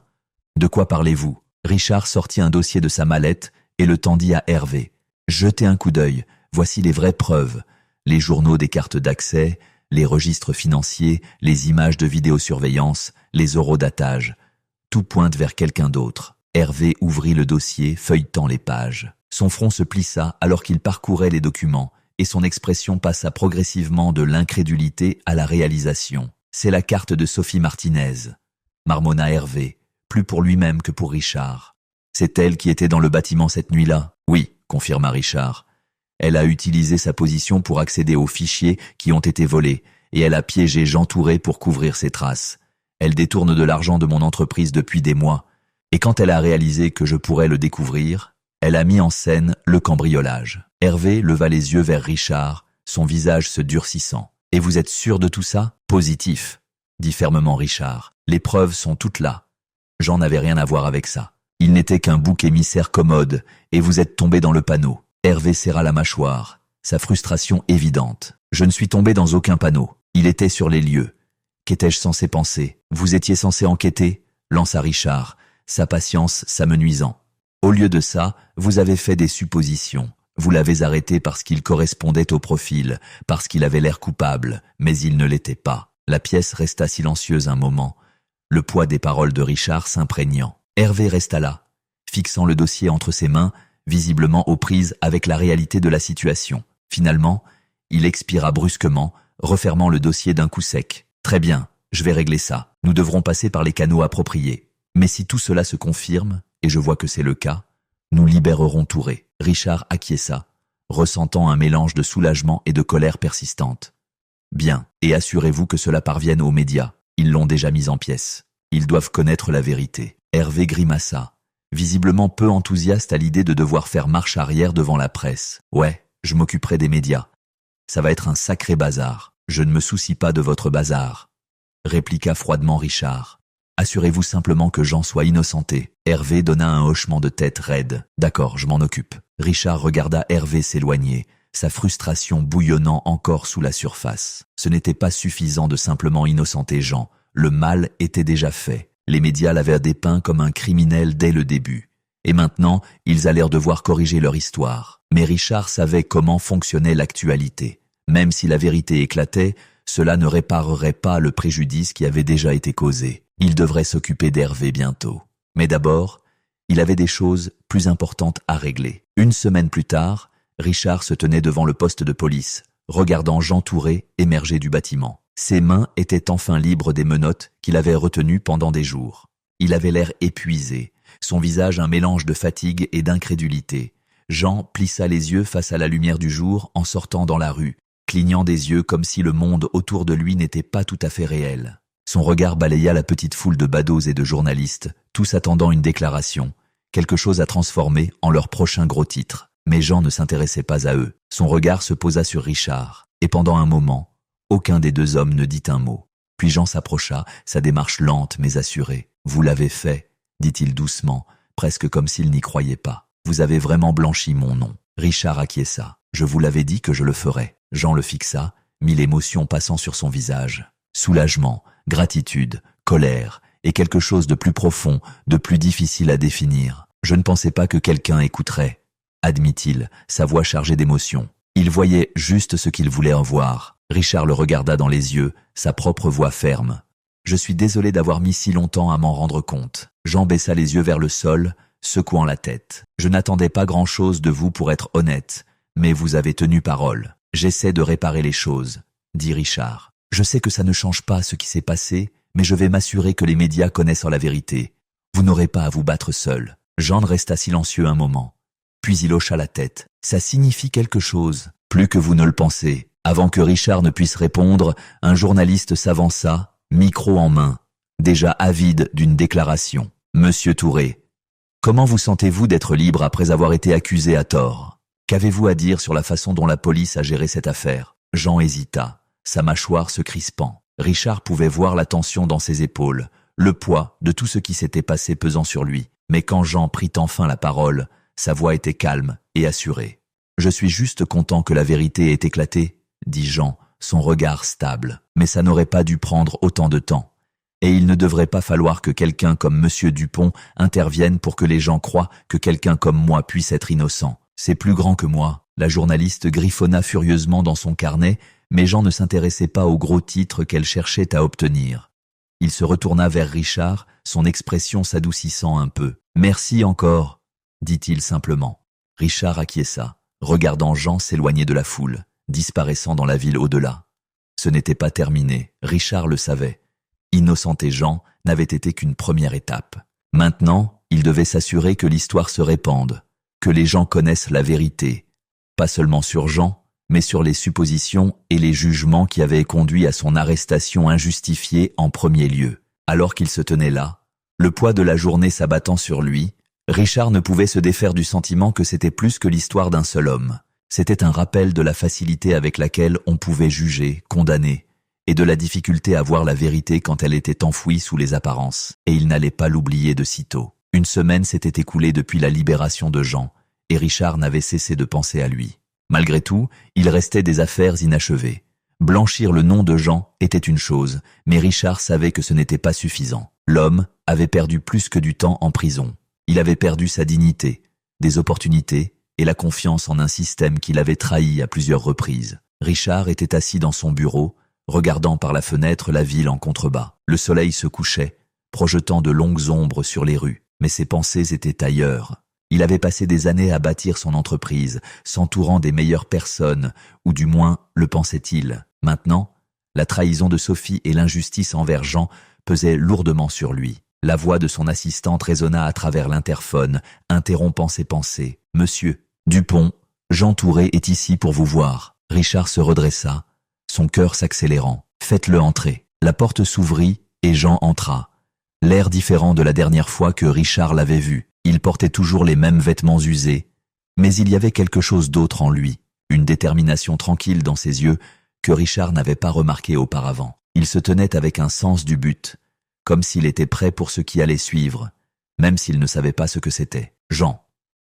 De quoi parlez-vous? Richard sortit un dossier de sa mallette et le tendit à Hervé. Jetez un coup d'œil, voici les vraies preuves. Les journaux des cartes d'accès, les registres financiers, les images de vidéosurveillance, les eurodatages. Tout pointe vers quelqu'un d'autre. Hervé ouvrit le dossier, feuilletant les pages. Son front se plissa alors qu'il parcourait les documents, et son expression passa progressivement de l'incrédulité à la réalisation. C'est la carte de Sophie Martinez, marmonna Hervé, plus pour lui-même que pour Richard. C'est elle qui était dans le bâtiment cette nuit-là? Oui, confirma Richard. Elle a utilisé sa position pour accéder aux fichiers qui ont été volés, et elle a piégé Jean Touré pour couvrir ses traces. Elle détourne de l'argent de mon entreprise depuis des mois, et quand elle a réalisé que je pourrais le découvrir, elle a mis en scène le cambriolage. Hervé leva les yeux vers Richard, son visage se durcissant. « Et vous êtes sûr de tout ça ?»« Positif, » dit fermement Richard. « Les preuves sont toutes là. J'en n'avais rien à voir avec ça. Il n'était qu'un bouc émissaire commode, et vous êtes tombé dans le panneau. » Hervé serra la mâchoire, sa frustration évidente. « Je ne suis tombé dans aucun panneau. Il était sur les lieux. Qu'étais-je censé penser? Vous étiez censé enquêter ?» lança Richard, sa patience s'amenuisant. Au lieu de ça, vous avez fait des suppositions. Vous l'avez arrêté parce qu'il correspondait au profil, parce qu'il avait l'air coupable, mais il ne l'était pas. La pièce resta silencieuse un moment, le poids des paroles de Richard s'imprégnant. Hervé resta là, fixant le dossier entre ses mains, visiblement aux prises avec la réalité de la situation. Finalement, il expira brusquement, refermant le dossier d'un coup sec. « Très bien, Je vais régler ça. Nous devrons passer par les canaux appropriés. Mais si tout cela se confirme, et je vois que c'est le cas, nous libérerons Touré. Richard acquiesça, ressentant un mélange de soulagement et de colère persistante. Bien, et assurez-vous que cela parvienne aux médias. Ils l'ont déjà mis en pièces. Ils doivent connaître la vérité. Hervé grimaça, visiblement peu enthousiaste à l'idée de devoir faire marche arrière devant la presse. Ouais, je m'occuperai des médias. Ça va être un sacré bazar. Je ne me soucie pas de votre bazar, répliqua froidement Richard. Assurez-vous simplement que Jean soit innocenté. Hervé donna un hochement de tête raide. D'accord, je m'en occupe. Richard regarda Hervé s'éloigner, sa frustration bouillonnant encore sous la surface. Ce n'était pas suffisant de simplement innocenter Jean. Le mal était déjà fait. Les médias l'avaient dépeint comme un criminel dès le début. Et maintenant, ils allèrent devoir corriger leur histoire. Mais Richard savait comment fonctionnait l'actualité. Même si la vérité éclatait, cela ne réparerait pas le préjudice qui avait déjà été causé. Il devrait s'occuper d'Hervé bientôt. Mais d'abord, il avait des choses plus importantes à régler. Une semaine plus tard, Richard se tenait devant le poste de police, regardant Jean Touré émerger du bâtiment. Ses mains étaient enfin libres des menottes qu'il avait retenues pendant des jours. Il avait l'air épuisé, son visage un mélange de fatigue et d'incrédulité. Jean plissa les yeux face à la lumière du jour en sortant dans la rue, clignant des yeux comme si le monde autour de lui n'était pas tout à fait réel. Son regard balaya la petite foule de badauds et de journalistes, tous attendant une déclaration, quelque chose à transformer en leur prochain gros titre. Mais Jean ne s'intéressait pas à eux. Son regard se posa sur Richard, et pendant un moment, aucun des deux hommes ne dit un mot. Puis Jean s'approcha, sa démarche lente mais assurée. « Vous l'avez fait », dit-il doucement, presque comme s'il n'y croyait pas. « Vous avez vraiment blanchi mon nom. » Richard acquiesça. « Je vous l'avais dit que je le ferais. » Jean le fixa, mit l'émotion passant sur son visage. Soulagement, gratitude, colère, et quelque chose de plus profond, de plus difficile à définir. « Je ne pensais pas que quelqu'un écouterait, » admit-il, sa voix chargée d'émotion. Il voyait juste ce qu'il voulait en voir. Richard le regarda dans les yeux, sa propre voix ferme. « Je suis désolé d'avoir mis si longtemps à m'en rendre compte. » Jean baissa les yeux vers le sol, secouant la tête. « Je n'attendais pas grand-chose de vous pour être honnête, mais vous avez tenu parole. J'essaie de réparer les choses, » dit Richard. « Je sais que ça ne change pas ce qui s'est passé, mais je vais m'assurer que les médias connaissent la vérité. Vous n'aurez pas à vous battre seul. » Jean resta silencieux un moment. Puis il hocha la tête. « Ça signifie quelque chose, plus que vous ne le pensez. » Avant que Richard ne puisse répondre, un journaliste s'avança, micro en main, déjà avide d'une déclaration. « Monsieur Touré, comment vous sentez-vous d'être libre après avoir été accusé à tort? Qu'avez-vous à dire sur la façon dont la police a géré cette affaire ?» Jean hésita, sa mâchoire se crispant. Richard pouvait voir la tension dans ses épaules, le poids de tout ce qui s'était passé pesant sur lui. Mais quand Jean prit enfin la parole, sa voix était calme et assurée. « Je suis juste content que la vérité ait éclaté, » dit Jean, son regard stable. « Mais ça n'aurait pas dû prendre autant de temps. Et il ne devrait pas falloir que quelqu'un comme Monsieur Dupont intervienne pour que les gens croient que quelqu'un comme moi puisse être innocent. C'est plus grand que moi. » La journaliste griffonna furieusement dans son carnet, mais Jean ne s'intéressait pas aux gros titres qu'elle cherchait à obtenir. Il se retourna vers Richard, son expression s'adoucissant un peu. « Merci encore, » dit-il simplement. Richard acquiesça, regardant Jean s'éloigner de la foule, disparaissant dans la ville au-delà. Ce n'était pas terminé, Richard le savait. Innocenter Jean n'avait été qu'une première étape. Maintenant, il devait s'assurer que l'histoire se répande, que les gens connaissent la vérité, pas seulement sur Jean, mais sur les suppositions et les jugements qui avaient conduit à son arrestation injustifiée en premier lieu. Alors qu'il se tenait là, le poids de la journée s'abattant sur lui, Richard ne pouvait se défaire du sentiment que c'était plus que l'histoire d'un seul homme. C'était un rappel de la facilité avec laquelle on pouvait juger, condamner, et de la difficulté à voir la vérité quand elle était enfouie sous les apparences, et il n'allait pas l'oublier de sitôt. Une semaine s'était écoulée depuis la libération de Jean, et Richard n'avait cessé de penser à lui. Malgré tout, il restait des affaires inachevées. Blanchir le nom de Jean était une chose, mais Richard savait que ce n'était pas suffisant. L'homme avait perdu plus que du temps en prison. Il avait perdu sa dignité, des opportunités et la confiance en un système qu'il avait trahi à plusieurs reprises. Richard était assis dans son bureau, regardant par la fenêtre la ville en contrebas. Le soleil se couchait, projetant de longues ombres sur les rues, mais ses pensées étaient ailleurs. Il avait passé des années à bâtir son entreprise, s'entourant des meilleures personnes, ou du moins le pensait-il. Maintenant, La trahison de Sophie et l'injustice envers Jean pesaient lourdement sur lui. La voix de son assistante résonna à travers l'interphone, interrompant ses pensées. « Monsieur Dupont, Jean Touré est ici pour vous voir. » Richard se redressa, son cœur s'accélérant. « Faites-le entrer. » La porte s'ouvrit et Jean entra. L'air différent de la dernière fois que Richard l'avait vu. Il portait toujours les mêmes vêtements usés, mais il y avait quelque chose d'autre en lui, une détermination tranquille dans ses yeux que Richard n'avait pas remarqué auparavant. Il se tenait avec un sens du but, comme s'il était prêt pour ce qui allait suivre, même s'il ne savait pas ce que c'était. « Jean, »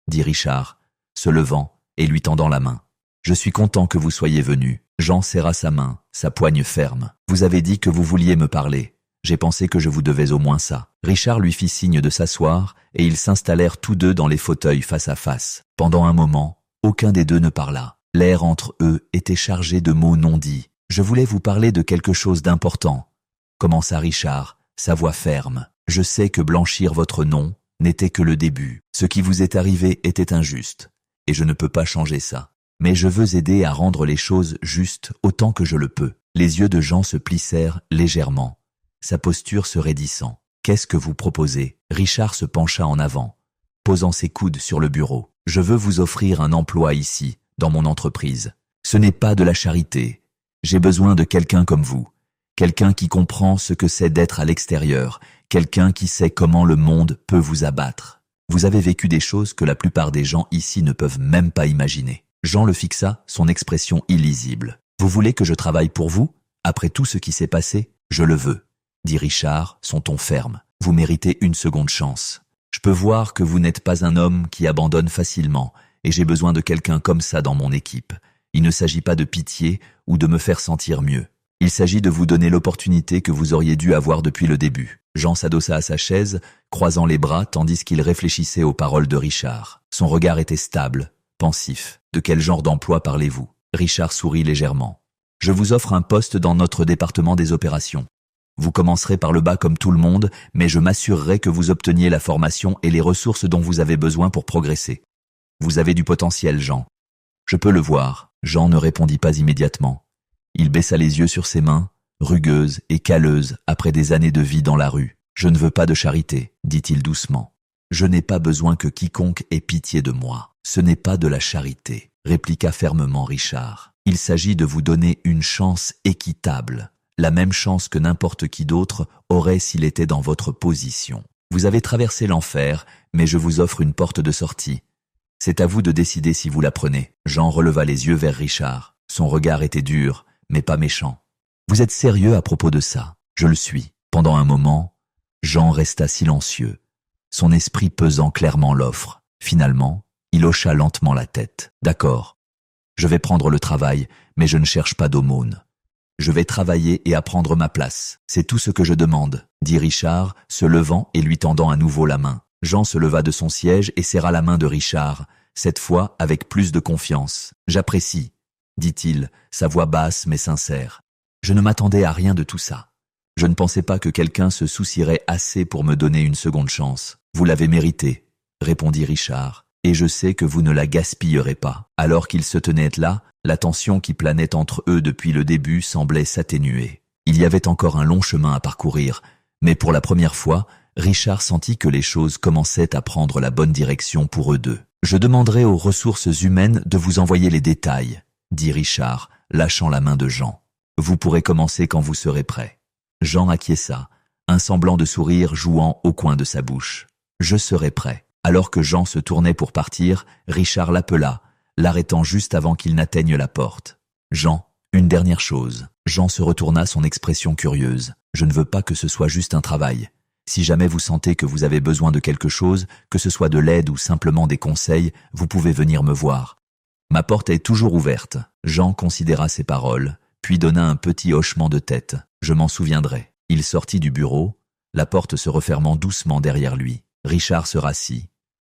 dit Richard, se levant et lui tendant la main. « Je suis content que vous soyez venu. » Jean serra sa main, sa poigne ferme. « Vous avez dit que vous vouliez me parler. J'ai pensé que je vous devais au moins ça. » Richard lui fit signe de s'asseoir et ils s'installèrent tous deux dans les fauteuils face à face. Pendant un moment, aucun des deux ne parla. L'air entre eux était chargé de mots non dits. « Je voulais vous parler de quelque chose d'important, » commença Richard, sa voix ferme. « Je sais que blanchir votre nom n'était que le début. Ce qui vous est arrivé était injuste, et je ne peux pas changer ça. Mais je veux aider à rendre les choses justes autant que je le peux. » Les yeux de Jean se plissèrent légèrement, sa posture se raidissant. « Qu'est-ce que vous proposez ?» Richard se pencha en avant, posant ses coudes sur le bureau. « Je veux vous offrir un emploi ici, dans mon entreprise. Ce n'est pas de la charité. J'ai besoin de quelqu'un comme vous. Quelqu'un qui comprend ce que c'est d'être à l'extérieur. Quelqu'un qui sait comment le monde peut vous abattre. Vous avez vécu des choses que la plupart des gens ici ne peuvent même pas imaginer. » Jean le fixa, son expression illisible. « Vous voulez que je travaille pour vous, après tout ce qui s'est passé ? Je le veux, » dit Richard, son ton ferme. « Vous méritez une seconde chance. Je peux voir que vous n'êtes pas un homme qui abandonne facilement, et j'ai besoin de quelqu'un comme ça dans mon équipe. Il ne s'agit pas de pitié ou de me faire sentir mieux. Il s'agit de vous donner l'opportunité que vous auriez dû avoir depuis le début. » Jean s'adossa à sa chaise, croisant les bras tandis qu'il réfléchissait aux paroles de Richard. Son regard était stable, pensif. « De quel genre d'emploi parlez-vous » Richard sourit légèrement. « Je vous offre un poste dans notre département des opérations. Vous commencerez par le bas comme tout le monde, mais je m'assurerai que vous obteniez la formation et les ressources dont vous avez besoin pour progresser. Vous avez du potentiel, Jean. » « Je peux le voir. » Jean ne répondit pas immédiatement. Il baissa les yeux sur ses mains, rugueuses et calleuses après des années de vie dans la rue. « Je ne veux pas de charité, » dit-il doucement. « Je n'ai pas besoin que quiconque ait pitié de moi. Ce n'est pas de la charité, » répliqua fermement Richard. « Il s'agit de vous donner une chance équitable, la même chance que n'importe qui d'autre aurait s'il était dans votre position. Vous avez traversé l'enfer, mais je vous offre une porte de sortie. C'est à vous de décider si vous la prenez. » Jean releva les yeux vers Richard. Son regard était dur, mais pas méchant. « Vous êtes sérieux à propos de ça ? » « Je le suis. » Pendant un moment, Jean resta silencieux, son esprit pesant clairement l'offre. Finalement, il hocha lentement la tête. « D'accord. Je vais prendre le travail, mais je ne cherche pas d'aumône. Je vais travailler et apprendre ma place. C'est tout ce que je demande, » dit Richard, se levant et lui tendant à nouveau la main. Jean se leva de son siège et serra la main de Richard, cette fois avec plus de confiance. « J'apprécie, » dit-il, sa voix basse mais sincère. « Je ne m'attendais à rien de tout ça. Je ne pensais pas que quelqu'un se soucierait assez pour me donner une seconde chance. Vous l'avez mérité, » répondit Richard, « et je sais que vous ne la gaspillerez pas. » Alors qu'ils se tenaient là, la tension qui planait entre eux depuis le début semblait s'atténuer. Il y avait encore un long chemin à parcourir, mais pour la première fois, Richard sentit que les choses commençaient à prendre la bonne direction pour eux deux. « Je demanderai aux ressources humaines de vous envoyer les détails, » dit Richard, lâchant la main de Jean. « Vous pourrez commencer quand vous serez prêt. » Jean acquiesça, un semblant de sourire jouant au coin de sa bouche. « Je serai prêt. » Alors que Jean se tournait pour partir, Richard l'appela, l'arrêtant juste avant qu'il n'atteigne la porte. « Jean, une dernière chose. » Jean se retourna, son expression curieuse. « Je ne veux pas que ce soit juste un travail. Si jamais vous sentez que vous avez besoin de quelque chose, que ce soit de l'aide ou simplement des conseils, vous pouvez venir me voir. Ma porte est toujours ouverte. » Jean considéra ses paroles, puis donna un petit hochement de tête. « Je m'en souviendrai. » Il sortit du bureau, la porte se refermant doucement derrière lui. Richard se rassit,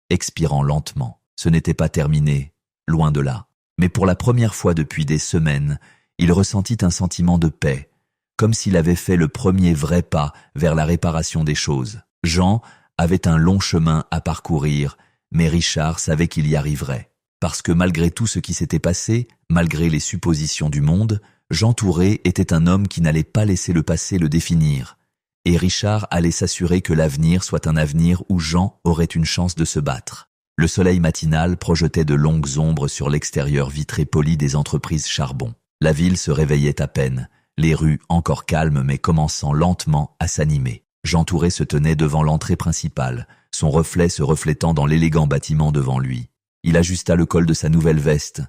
expirant lentement. Ce n'était pas terminé, loin de là. Mais pour la première fois depuis des semaines, il ressentit un sentiment de paix, comme s'il avait fait le premier vrai pas vers la réparation des choses. Jean avait un long chemin à parcourir, mais Richard savait qu'il y arriverait. Parce que malgré tout ce qui s'était passé, malgré les suppositions du monde, Jean Touré était un homme qui n'allait pas laisser le passé le définir. Et Richard allait s'assurer que l'avenir soit un avenir où Jean aurait une chance de se battre. Le soleil matinal projetait de longues ombres sur l'extérieur vitré poli des entreprises charbon. La ville se réveillait à peine, les rues encore calmes mais commençant lentement à s'animer. Jean Touré se tenait devant l'entrée principale, son reflet se reflétant dans l'élégant bâtiment devant lui. Il ajusta le col de sa nouvelle veste,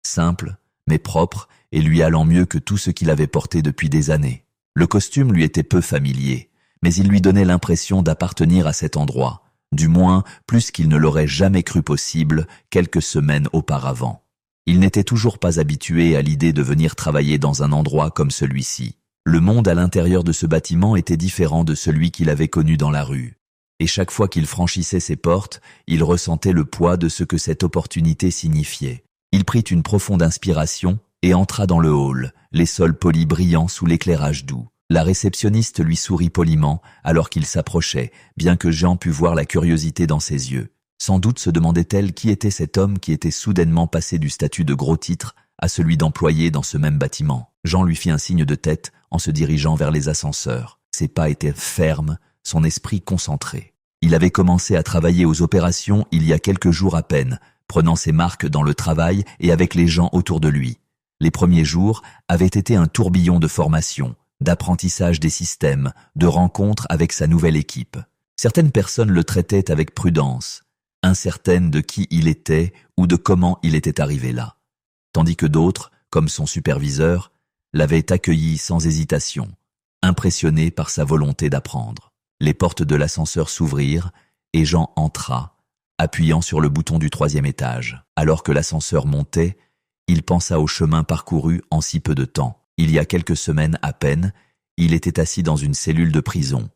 simple mais propre et lui allant mieux que tout ce qu'il avait porté depuis des années. Le costume lui était peu familier, mais il lui donnait l'impression d'appartenir à cet endroit, du moins plus qu'il ne l'aurait jamais cru possible quelques semaines auparavant. Il n'était toujours pas habitué à l'idée de venir travailler dans un endroit comme celui-ci. Le monde à l'intérieur de ce bâtiment était différent de celui qu'il avait connu dans la rue. Et chaque fois qu'il franchissait ses portes, il ressentait le poids de ce que cette opportunité signifiait. Il prit une profonde inspiration et entra dans le hall, les sols polis brillants sous l'éclairage doux. La réceptionniste lui sourit poliment alors qu'il s'approchait, bien que Jean pût voir la curiosité dans ses yeux. Sans doute se demandait-elle qui était cet homme qui était soudainement passé du statut de gros titre à celui d'employé dans ce même bâtiment. Jean lui fit un signe de tête en se dirigeant vers les ascenseurs. Ses pas étaient fermes, son esprit concentré. Il avait commencé à travailler aux opérations il y a quelques jours à peine, prenant ses marques dans le travail et avec les gens autour de lui. Les premiers jours avaient été un tourbillon de formation, d'apprentissage des systèmes, de rencontres avec sa nouvelle équipe. Certaines personnes le traitaient avec prudence, incertaines de qui il était ou de comment il était arrivé là, tandis que d'autres, comme son superviseur, l'avaient accueilli sans hésitation, impressionnés par sa volonté d'apprendre. Les portes de l'ascenseur s'ouvrirent et Jean entra, appuyant sur le bouton du 3e étage. Alors que l'ascenseur montait, il pensa au chemin parcouru en si peu de temps. Il y a quelques semaines à peine, il était assis dans une cellule de prison,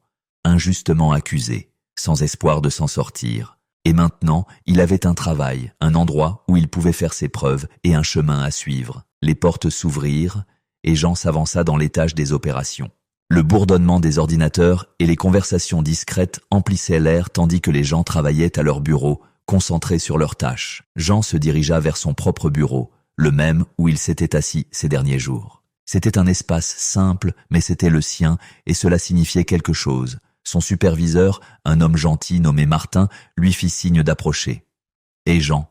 injustement accusé, sans espoir de s'en sortir. Et maintenant, il avait un travail, un endroit où il pouvait faire ses preuves et un chemin à suivre. Les portes s'ouvrirent et Jean s'avança dans l'étage des opérations. Le bourdonnement des ordinateurs et les conversations discrètes emplissaient l'air tandis que les gens travaillaient à leur bureau, concentrés sur leurs tâches. Jean se dirigea vers son propre bureau, le même où il s'était assis ces derniers jours. C'était un espace simple, mais c'était le sien, et cela signifiait quelque chose. Son superviseur, un homme gentil nommé Martin, lui fit signe d'approcher. « Hé Jean »,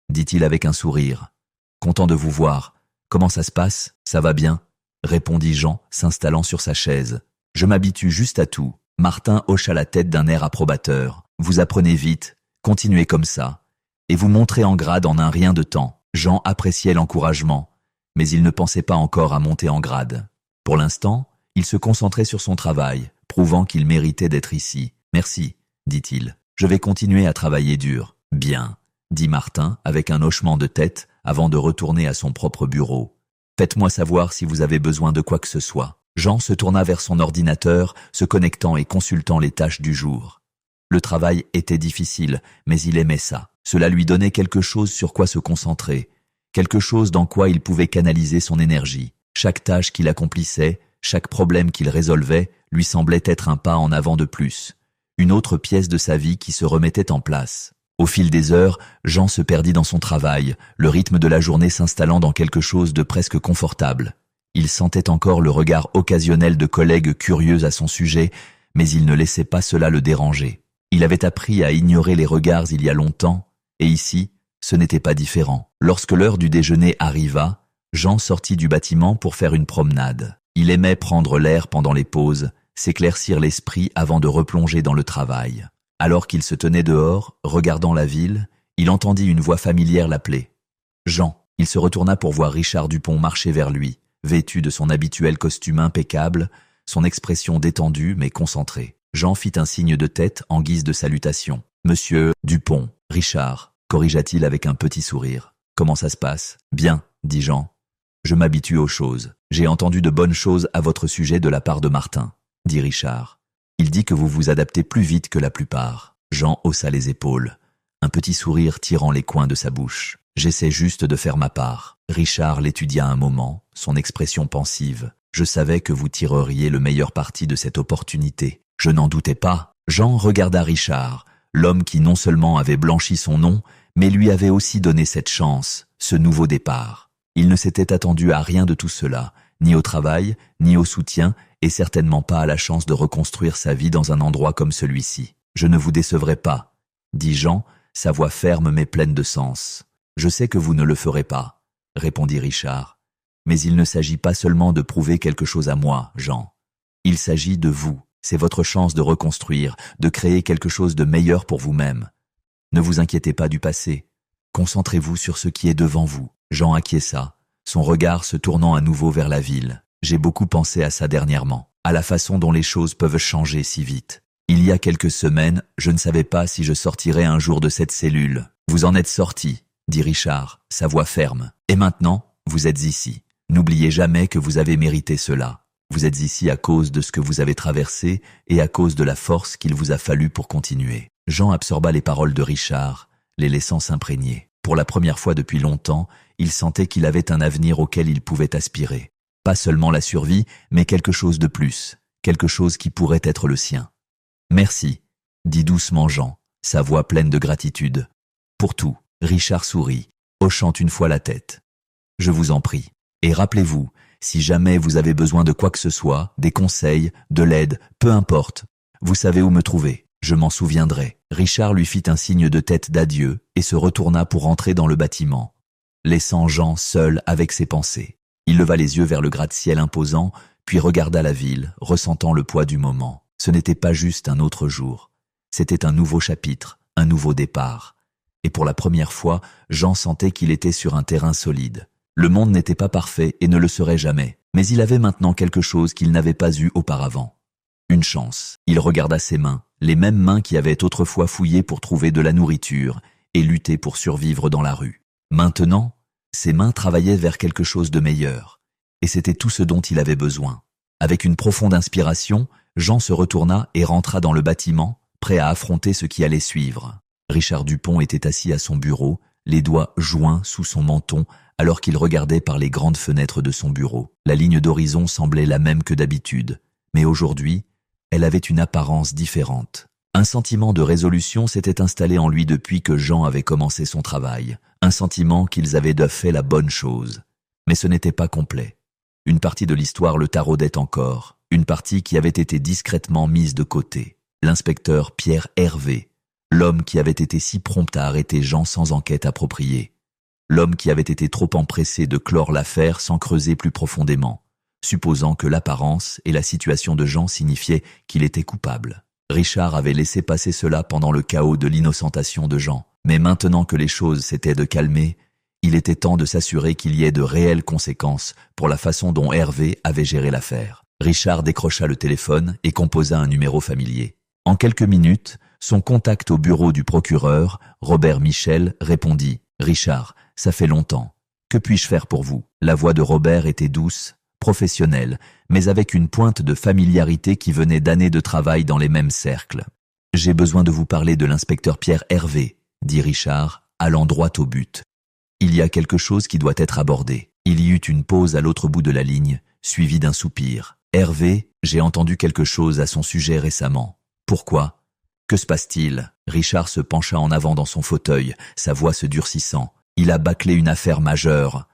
dit-il avec un sourire. « Content de vous voir. Comment ça se passe? Ça va bien ?» répondit Jean, s'installant sur sa chaise. « Je m'habitue juste à tout. » Martin hocha la tête d'un air approbateur. « Vous apprenez vite, continuez comme ça. Et vous montrez en grade en un rien de temps. » Jean appréciait l'encouragement, mais il ne pensait pas encore à monter en grade. Pour l'instant, il se concentrait sur son travail, prouvant qu'il méritait d'être ici. « Merci, dit-il. Je vais continuer à travailler dur. »« Bien, » dit Martin avec un hochement de tête avant de retourner à son propre bureau. « Faites-moi savoir si vous avez besoin de quoi que ce soit. » Jean se tourna vers son ordinateur, se connectant et consultant les tâches du jour. Le travail était difficile, mais il aimait ça. Cela lui donnait quelque chose sur quoi se concentrer, quelque chose dans quoi il pouvait canaliser son énergie. Chaque tâche qu'il accomplissait, chaque problème qu'il résolvait, lui semblait être un pas en avant de plus, une autre pièce de sa vie qui se remettait en place. Au fil des heures, Jean se perdit dans son travail, le rythme de la journée s'installant dans quelque chose de presque confortable. Il sentait encore le regard occasionnel de collègues curieux à son sujet, mais il ne laissait pas cela le déranger. Il avait appris à ignorer les regards il y a longtemps, et ici, ce n'était pas différent. Lorsque l'heure du déjeuner arriva, Jean sortit du bâtiment pour faire une promenade. Il aimait prendre l'air pendant les pauses, s'éclaircir l'esprit avant de replonger dans le travail. Alors qu'il se tenait dehors, regardant la ville, il entendit une voix familière l'appeler. « Jean !» Il se retourna pour voir Richard Dupont marcher vers lui, vêtu de son habituel costume impeccable, son expression détendue mais concentrée. Jean fit un signe de tête en guise de salutation. « Monsieur Dupont, Richard », corrigea-t-il avec un petit sourire. « Comment ça se passe ?»« Bien, » dit Jean. « Je m'habitue aux choses. J'ai entendu de bonnes choses à votre sujet de la part de Martin, » dit Richard. « Il dit que vous vous adaptez plus vite que la plupart. » Jean haussa les épaules, un petit sourire tirant les coins de sa bouche. « J'essaie juste de faire ma part. » Richard l'étudia un moment, son expression pensive. « Je savais que vous tireriez le meilleur parti de cette opportunité. Je n'en doutais pas. » Jean regarda Richard, l'homme qui non seulement avait blanchi son nom, mais lui avait aussi donné cette chance, ce nouveau départ. Il ne s'était attendu à rien de tout cela, ni au travail, ni au soutien, et certainement pas à la chance de reconstruire sa vie dans un endroit comme celui-ci. « Je ne vous décevrai pas, » dit Jean, sa voix ferme mais pleine de sens. « Je sais que vous ne le ferez pas, » répondit Richard. « Mais il ne s'agit pas seulement de prouver quelque chose à moi, Jean. Il s'agit de vous. C'est votre chance de reconstruire, de créer quelque chose de meilleur pour vous-même. Ne vous inquiétez pas du passé. Concentrez-vous sur ce qui est devant vous. » Jean acquiesça, son regard se tournant à nouveau vers la ville. « J'ai beaucoup pensé à ça dernièrement, à la façon dont les choses peuvent changer si vite. Il y a quelques semaines, je ne savais pas si je sortirais un jour de cette cellule. Vous en êtes sorti, dit Richard, sa voix ferme. Et maintenant, vous êtes ici. N'oubliez jamais que vous avez mérité cela. Vous êtes ici à cause de ce que vous avez traversé et à cause de la force qu'il vous a fallu pour continuer. » Jean absorba les paroles de Richard, les laissant s'imprégner. Pour la première fois depuis longtemps, il sentait qu'il avait un avenir auquel il pouvait aspirer. Pas seulement la survie, mais quelque chose de plus, quelque chose qui pourrait être le sien. « Merci, » dit doucement Jean, sa voix pleine de gratitude. « Pour tout. » Richard sourit, hochant une fois la tête. « Je vous en prie. Et rappelez-vous, si jamais vous avez besoin de quoi que ce soit, des conseils, de l'aide, peu importe, vous savez où me trouver. Je m'en souviendrai. » Richard lui fit un signe de tête d'adieu et se retourna pour entrer dans le bâtiment, laissant Jean seul avec ses pensées. Il leva les yeux vers le gratte-ciel imposant, puis regarda la ville, ressentant le poids du moment. Ce n'était pas juste un autre jour. C'était un nouveau chapitre, un nouveau départ. Et pour la première fois, Jean sentait qu'il était sur un terrain solide. Le monde n'était pas parfait et ne le serait jamais, mais il avait maintenant quelque chose qu'il n'avait pas eu auparavant. Une chance. Il regarda ses mains, les mêmes mains qui avaient autrefois fouillé pour trouver de la nourriture et lutté pour survivre dans la rue. Maintenant, ses mains travaillaient vers quelque chose de meilleur, et c'était tout ce dont il avait besoin. Avec une profonde inspiration, Jean se retourna et rentra dans le bâtiment, prêt à affronter ce qui allait suivre. Richard Dupont était assis à son bureau, les doigts joints sous son menton, alors qu'il regardait par les grandes fenêtres de son bureau. La ligne d'horizon semblait la même que d'habitude, mais aujourd'hui, elle avait une apparence différente. Un sentiment de résolution s'était installé en lui depuis que Jean avait commencé son travail, un sentiment qu'ils avaient fait la bonne chose. Mais ce n'était pas complet. Une partie de l'histoire le taraudait encore, une partie qui avait été discrètement mise de côté. L'inspecteur Pierre Hervé, l'homme qui avait été si prompt à arrêter Jean sans enquête appropriée. L'homme qui avait été trop empressé de clore l'affaire sans creuser plus profondément, supposant que l'apparence et la situation de Jean signifiaient qu'il était coupable. Richard avait laissé passer cela pendant le chaos de l'innocentation de Jean, mais maintenant que les choses s'étaient de calmer, il était temps de s'assurer qu'il y ait de réelles conséquences pour la façon dont Hervé avait géré l'affaire. Richard décrocha le téléphone et composa un numéro familier. En quelques minutes, son contact au bureau du procureur, Robert Michel, répondit « Richard, ça fait longtemps. Que puis-je faire pour vous ?» La voix de Robert était douce, professionnelle, mais avec une pointe de familiarité qui venait d'années de travail dans les mêmes cercles. « J'ai besoin de vous parler de l'inspecteur Pierre Hervé, » dit Richard, allant droit au but. « Il y a quelque chose qui doit être abordé. » Il y eut une pause à l'autre bout de la ligne, suivie d'un soupir. « Hervé, j'ai entendu quelque chose à son sujet récemment. » « Pourquoi ? Que se passe-t-il » Richard se pencha en avant dans son fauteuil, sa voix se durcissant. « Il a bâclé une affaire majeure.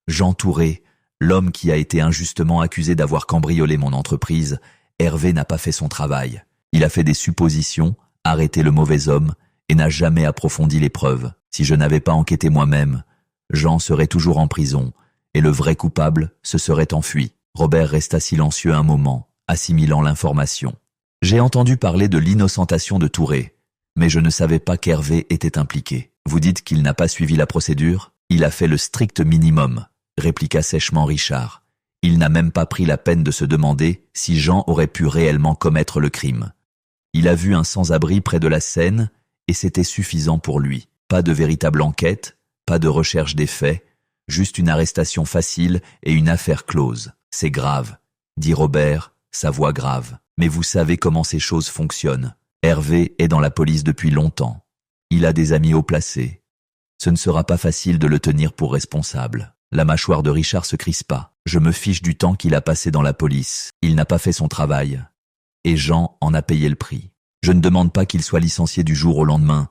Jean Touré, l'homme qui a été injustement accusé d'avoir cambriolé mon entreprise, Hervé n'a pas fait son travail. Il a fait des suppositions, arrêté le mauvais homme, et n'a jamais approfondi les preuves. Si je n'avais pas enquêté moi-même, Jean serait toujours en prison, et le vrai coupable se serait enfui. » Robert resta silencieux un moment, assimilant l'information. « J'ai entendu parler de l'innocentation de Touré, mais je ne savais pas qu'Hervé était impliqué. Vous dites qu'il n'a pas suivi la procédure ? Il a fait le strict minimum, » répliqua sèchement Richard. « Il n'a même pas pris la peine de se demander si Jean aurait pu réellement commettre le crime. Il a vu un sans-abri près de la Seine, et c'était suffisant pour lui. Pas de véritable enquête, pas de recherche des faits, juste une arrestation facile et une affaire close. C'est grave, » dit Robert, sa voix grave. « Mais vous savez comment ces choses fonctionnent. Hervé est dans la police depuis longtemps. Il a des amis haut placés. Ce ne sera pas facile de le tenir pour responsable. » La mâchoire de Richard se crispa. « Je me fiche du temps qu'il a passé dans la police. Il n'a pas fait son travail. Et Jean en a payé le prix. Je ne demande pas qu'il soit licencié du jour au lendemain,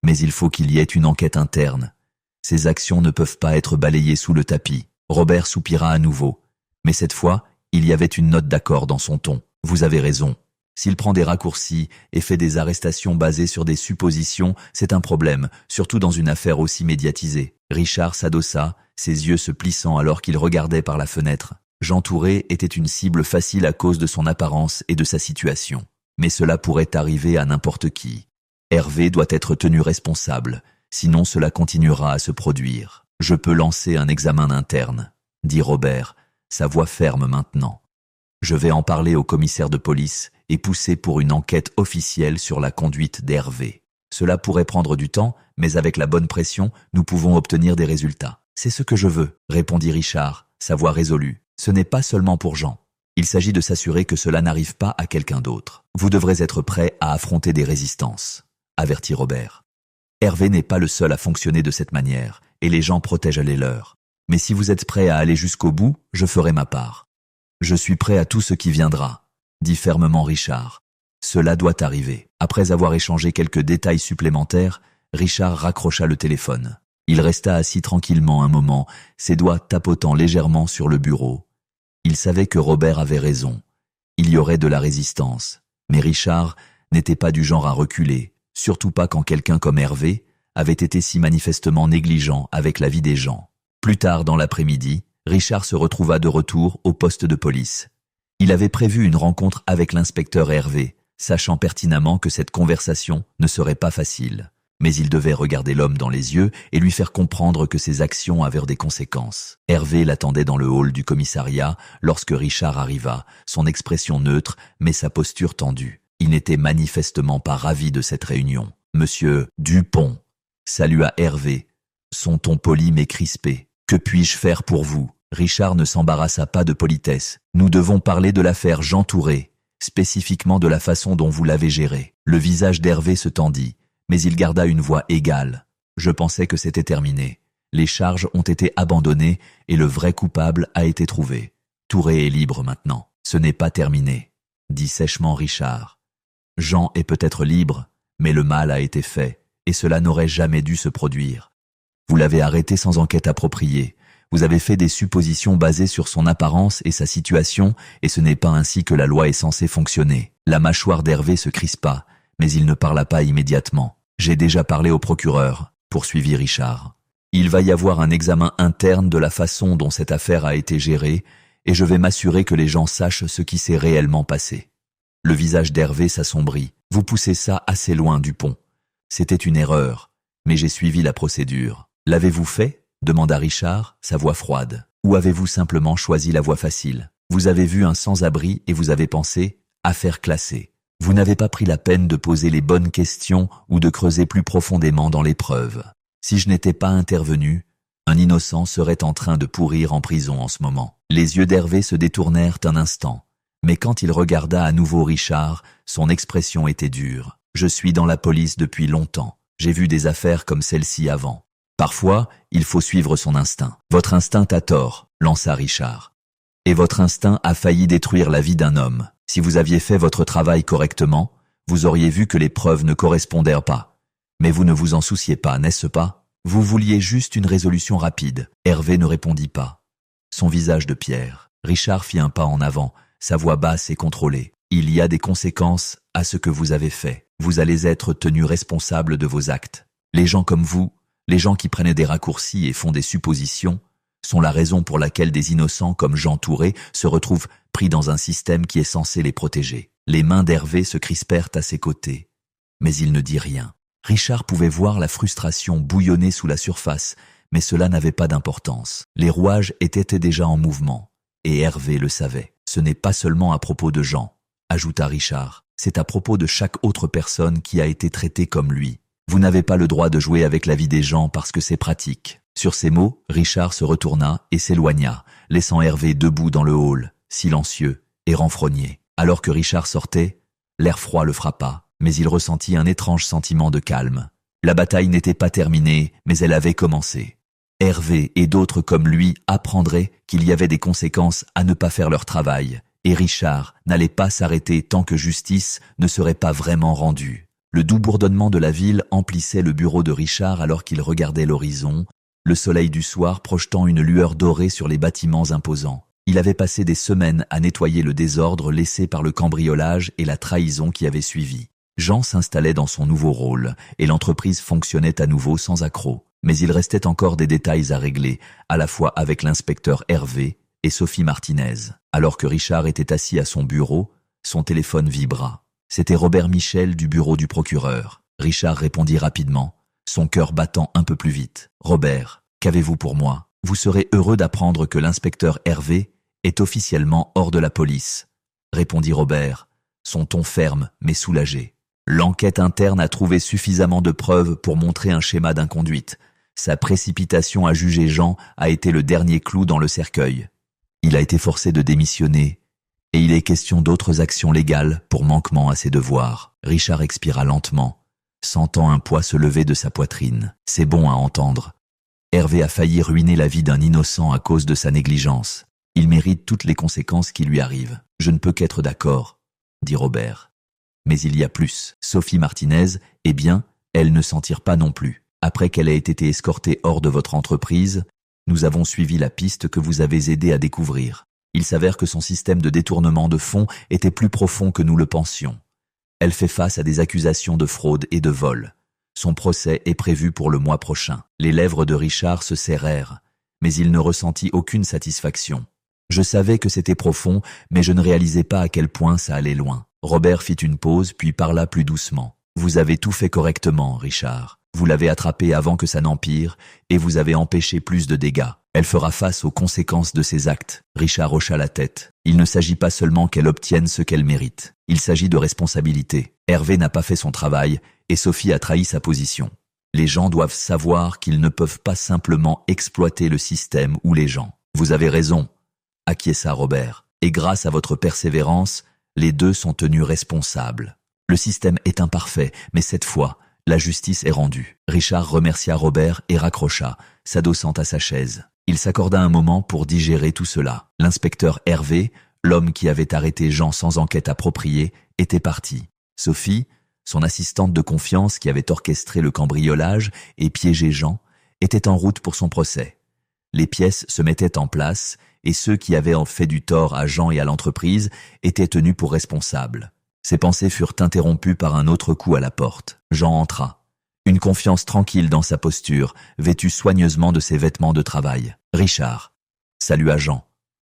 mais il faut qu'il y ait une enquête interne. Ses actions ne peuvent pas être balayées sous le tapis. » Robert soupira à nouveau. Mais cette fois, il y avait une note d'accord dans son ton. Vous avez raison. S'il prend des raccourcis et fait des arrestations basées sur des suppositions, c'est un problème, surtout dans une affaire aussi médiatisée. Richard s'adossa, ses yeux se plissant alors qu'il regardait par la fenêtre. Jean Touré était une cible facile à cause de son apparence et de sa situation. Mais cela pourrait arriver à n'importe qui. Hervé doit être tenu responsable, sinon cela continuera à se produire. Je peux lancer un examen interne, dit Robert, sa voix ferme maintenant. Je vais en parler au commissaire de police et pousser pour une enquête officielle sur la conduite d'Hervé. Cela pourrait prendre du temps, mais avec la bonne pression, nous pouvons obtenir des résultats. C'est ce que je veux, répondit Richard, sa voix résolue. Ce n'est pas seulement pour Jean. Il s'agit de s'assurer que cela n'arrive pas à quelqu'un d'autre. Vous devrez être prêt à affronter des résistances, avertit Robert. Hervé n'est pas le seul à fonctionner de cette manière, et les gens protègent les leurs. Mais si vous êtes prêt à aller jusqu'au bout, je ferai ma part. Je suis prêt à tout ce qui viendra, dit fermement Richard. Cela doit arriver. Après avoir échangé quelques détails supplémentaires, Richard raccrocha le téléphone. Il resta assis tranquillement un moment, ses doigts tapotant légèrement sur le bureau. Il savait que Robert avait raison. Il y aurait de la résistance. Mais Richard n'était pas du genre à reculer, surtout pas quand quelqu'un comme Hervé avait été si manifestement négligent avec la vie des gens. Plus tard dans l'après-midi, Richard se retrouva de retour au poste de police. Il avait prévu une rencontre avec l'inspecteur Hervé, sachant pertinemment que cette conversation ne serait pas facile. Mais il devait regarder l'homme dans les yeux et lui faire comprendre que ses actions avaient des conséquences. Hervé l'attendait dans le hall du commissariat lorsque Richard arriva, son expression neutre mais sa posture tendue. Il n'était manifestement pas ravi de cette réunion. « Monsieur Dupont » salua Hervé, son ton poli mais crispé. « Que puis-je faire pour vous ?» Richard ne s'embarrassa pas de politesse. « Nous devons parler de l'affaire Jean Touré, spécifiquement de la façon dont vous l'avez gérée. » Le visage d'Hervé se tendit, mais il garda une voix égale. « Je pensais que c'était terminé. Les charges ont été abandonnées et le vrai coupable a été trouvé. Touré est libre maintenant. Ce n'est pas terminé, » dit sèchement Richard. « Jean est peut-être libre, mais le mal a été fait, et cela n'aurait jamais dû se produire. Vous l'avez arrêté sans enquête appropriée. Vous avez fait des suppositions basées sur son apparence et sa situation, et ce n'est pas ainsi que la loi est censée fonctionner. » La mâchoire d'Hervé se crispa, mais il ne parla pas immédiatement. « J'ai déjà parlé au procureur, » poursuivit Richard. « Il va y avoir un examen interne de la façon dont cette affaire a été gérée, et je vais m'assurer que les gens sachent ce qui s'est réellement passé. » Le visage d'Hervé s'assombrit. « Vous poussez ça assez loin, Dupont. C'était une erreur, mais j'ai suivi la procédure. » « L'avez-vous fait ?» demanda Richard, sa voix froide. « Ou avez-vous simplement choisi la voie facile ? Vous avez vu un sans-abri et vous avez pensé « affaire classée ». Vous n'avez pas pris la peine de poser les bonnes questions ou de creuser plus profondément dans les preuves. Si je n'étais pas intervenu, un innocent serait en train de pourrir en prison en ce moment. » Les yeux d'Hervé se détournèrent un instant, mais quand il regarda à nouveau Richard, son expression était dure. « Je suis dans la police depuis longtemps. J'ai vu des affaires comme celle-ci avant. Parfois, il faut suivre son instinct. Votre instinct a tort, lança Richard. Et votre instinct a failli détruire la vie d'un homme. Si vous aviez fait votre travail correctement, vous auriez vu que les preuves ne correspondaient pas. Mais vous ne vous en souciez pas, n'est-ce pas? Vous vouliez juste une résolution rapide. » Hervé ne répondit pas. Son visage de pierre. Richard fit un pas en avant, sa voix basse et contrôlée. « Il y a des conséquences à ce que vous avez fait. Vous allez être tenu responsable de vos actes. Les gens comme vous, les gens qui prennent des raccourcis et font des suppositions, sont la raison pour laquelle des innocents comme Jean Touré se retrouvent pris dans un système qui est censé les protéger. » Les mains d'Hervé se crispèrent à ses côtés, mais il ne dit rien. Richard pouvait voir la frustration bouillonner sous la surface, mais cela n'avait pas d'importance. Les rouages étaient déjà en mouvement, et Hervé le savait. « Ce n'est pas seulement à propos de Jean, » ajouta Richard. « C'est à propos de chaque autre personne qui a été traitée comme lui. Vous n'avez pas le droit de jouer avec la vie des gens parce que c'est pratique. » Sur ces mots, Richard se retourna et s'éloigna, laissant Hervé debout dans le hall, silencieux et renfrogné. Alors que Richard sortait, l'air froid le frappa, mais il ressentit un étrange sentiment de calme. La bataille n'était pas terminée, mais elle avait commencé. Hervé et d'autres comme lui apprendraient qu'il y avait des conséquences à ne pas faire leur travail, et Richard n'allait pas s'arrêter tant que justice ne serait pas vraiment rendue. Le doux bourdonnement de la ville emplissait le bureau de Richard alors qu'il regardait l'horizon, le soleil du soir projetant une lueur dorée sur les bâtiments imposants. Il avait passé des semaines à nettoyer le désordre laissé par le cambriolage et la trahison qui avait suivi. Jean s'installait dans son nouveau rôle et l'entreprise fonctionnait à nouveau sans accroc. Mais il restait encore des détails à régler, à la fois avec l'inspecteur Hervé et Sophie Martinez. Alors que Richard était assis à son bureau, son téléphone vibra. C'était Robert Michel du bureau du procureur. Richard répondit rapidement, son cœur battant un peu plus vite. « Robert, qu'avez-vous pour moi ? Vous serez heureux d'apprendre que l'inspecteur Hervé est officiellement hors de la police, » répondit Robert, son ton ferme mais soulagé. L'enquête interne a trouvé suffisamment de preuves pour montrer un schéma d'inconduite. Sa précipitation à juger Jean a été le dernier clou dans le cercueil. Il a été forcé de démissionner et il est question d'autres actions légales pour manquement à ses devoirs. Richard expira lentement, sentant un poids se lever de sa poitrine. C'est bon à entendre. Hervé a failli ruiner la vie d'un innocent à cause de sa négligence. Il mérite toutes les conséquences qui lui arrivent. Je ne peux qu'être d'accord, dit Robert. Mais il y a plus. Sophie Martinez, eh bien, elle ne s'en tire pas non plus. Après qu'elle ait été escortée hors de votre entreprise, nous avons suivi la piste que vous avez aidé à découvrir. Il s'avère que son système de détournement de fonds était plus profond que nous le pensions. Elle fait face à des accusations de fraude et de vol. Son procès est prévu pour le mois prochain. Les lèvres de Richard se serrèrent, mais il ne ressentit aucune satisfaction. Je savais que c'était profond, mais je ne réalisais pas à quel point ça allait loin. Robert fit une pause, puis parla plus doucement. Vous avez tout fait correctement, Richard. Vous l'avez attrapée avant que ça n'empire, et vous avez empêché plus de dégâts. Elle fera face aux conséquences de ses actes. Richard hocha la tête. Il ne s'agit pas seulement qu'elle obtienne ce qu'elle mérite. Il s'agit de responsabilité. Hervé n'a pas fait son travail, et Sophie a trahi sa position. Les gens doivent savoir qu'ils ne peuvent pas simplement exploiter le système ou les gens. Vous avez raison, acquiesça Robert. Et grâce à votre persévérance, les deux sont tenus responsables. Le système est imparfait, mais cette fois, la justice est rendue. Richard remercia Robert et raccrocha, s'adossant à sa chaise. Il s'accorda un moment pour digérer tout cela. L'inspecteur Hervé, l'homme qui avait arrêté Jean sans enquête appropriée, était parti. Sophie, son assistante de confiance qui avait orchestré le cambriolage et piégé Jean, était en route pour son procès. Les pièces se mettaient en place et ceux qui avaient en fait du tort à Jean et à l'entreprise étaient tenus pour responsables. Ses pensées furent interrompues par un autre coup à la porte. Jean entra. Une confiance tranquille dans sa posture, vêtu soigneusement de ses vêtements de travail. Richard salua Jean,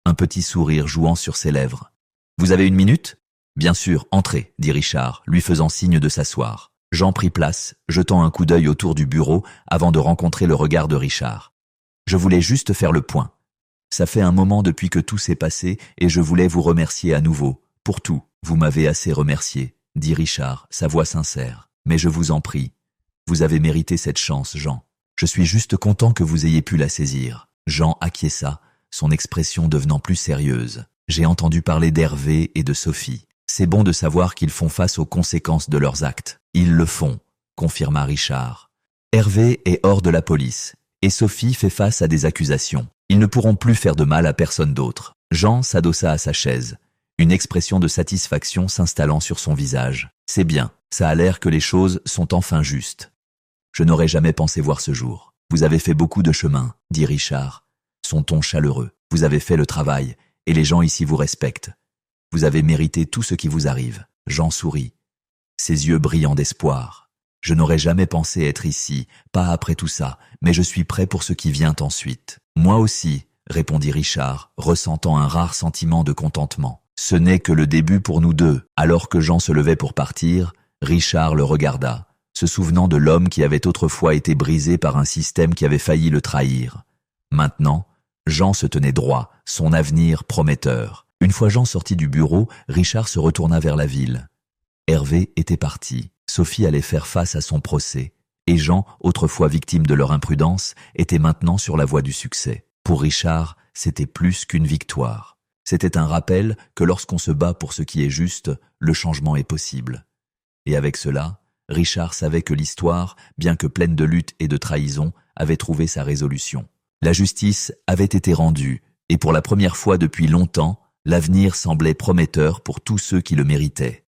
un petit sourire jouant sur ses lèvres. « Vous avez une minute ?»« Bien sûr, entrez, » dit Richard, lui faisant signe de s'asseoir. Jean prit place, jetant un coup d'œil autour du bureau avant de rencontrer le regard de Richard. « Je voulais juste faire le point. Ça fait un moment depuis que tout s'est passé et je voulais vous remercier à nouveau, pour tout. Vous m'avez assez remercié, » dit Richard, sa voix sincère. « Mais je vous en prie. Vous avez mérité cette chance, Jean. Je suis juste content que vous ayez pu la saisir. » Jean acquiesça, son expression devenant plus sérieuse. « J'ai entendu parler d'Hervé et de Sophie. C'est bon de savoir qu'ils font face aux conséquences de leurs actes. »« Ils le font, » confirma Richard. « Hervé est hors de la police, et Sophie fait face à des accusations. Ils ne pourront plus faire de mal à personne d'autre. » Jean s'adossa à sa chaise, une expression de satisfaction s'installant sur son visage. « C'est bien, ça a l'air que les choses sont enfin justes. Je n'aurais jamais pensé voir ce jour. Vous avez fait beaucoup de chemin, » dit Richard, son ton chaleureux. « Vous avez fait le travail, et les gens ici vous respectent. Vous avez mérité tout ce qui vous arrive. » Jean sourit, ses yeux brillants d'espoir. « Je n'aurais jamais pensé être ici, pas après tout ça, mais je suis prêt pour ce qui vient ensuite. »« Moi aussi, » répondit Richard, ressentant un rare sentiment de contentement. Ce n'est que le début pour nous deux. Alors que Jean se levait pour partir, Richard le regarda, se souvenant de l'homme qui avait autrefois été brisé par un système qui avait failli le trahir. Maintenant, Jean se tenait droit, son avenir prometteur. Une fois Jean sorti du bureau, Richard se retourna vers la ville. Hervé était parti. Sophie allait faire face à son procès. Et Jean, autrefois victime de leur imprudence, était maintenant sur la voie du succès. Pour Richard, c'était plus qu'une victoire. C'était un rappel que lorsqu'on se bat pour ce qui est juste, le changement est possible. Et avec cela, Richard savait que l'histoire, bien que pleine de luttes et de trahisons, avait trouvé sa résolution. La justice avait été rendue, et pour la première fois depuis longtemps, l'avenir semblait prometteur pour tous ceux qui le méritaient.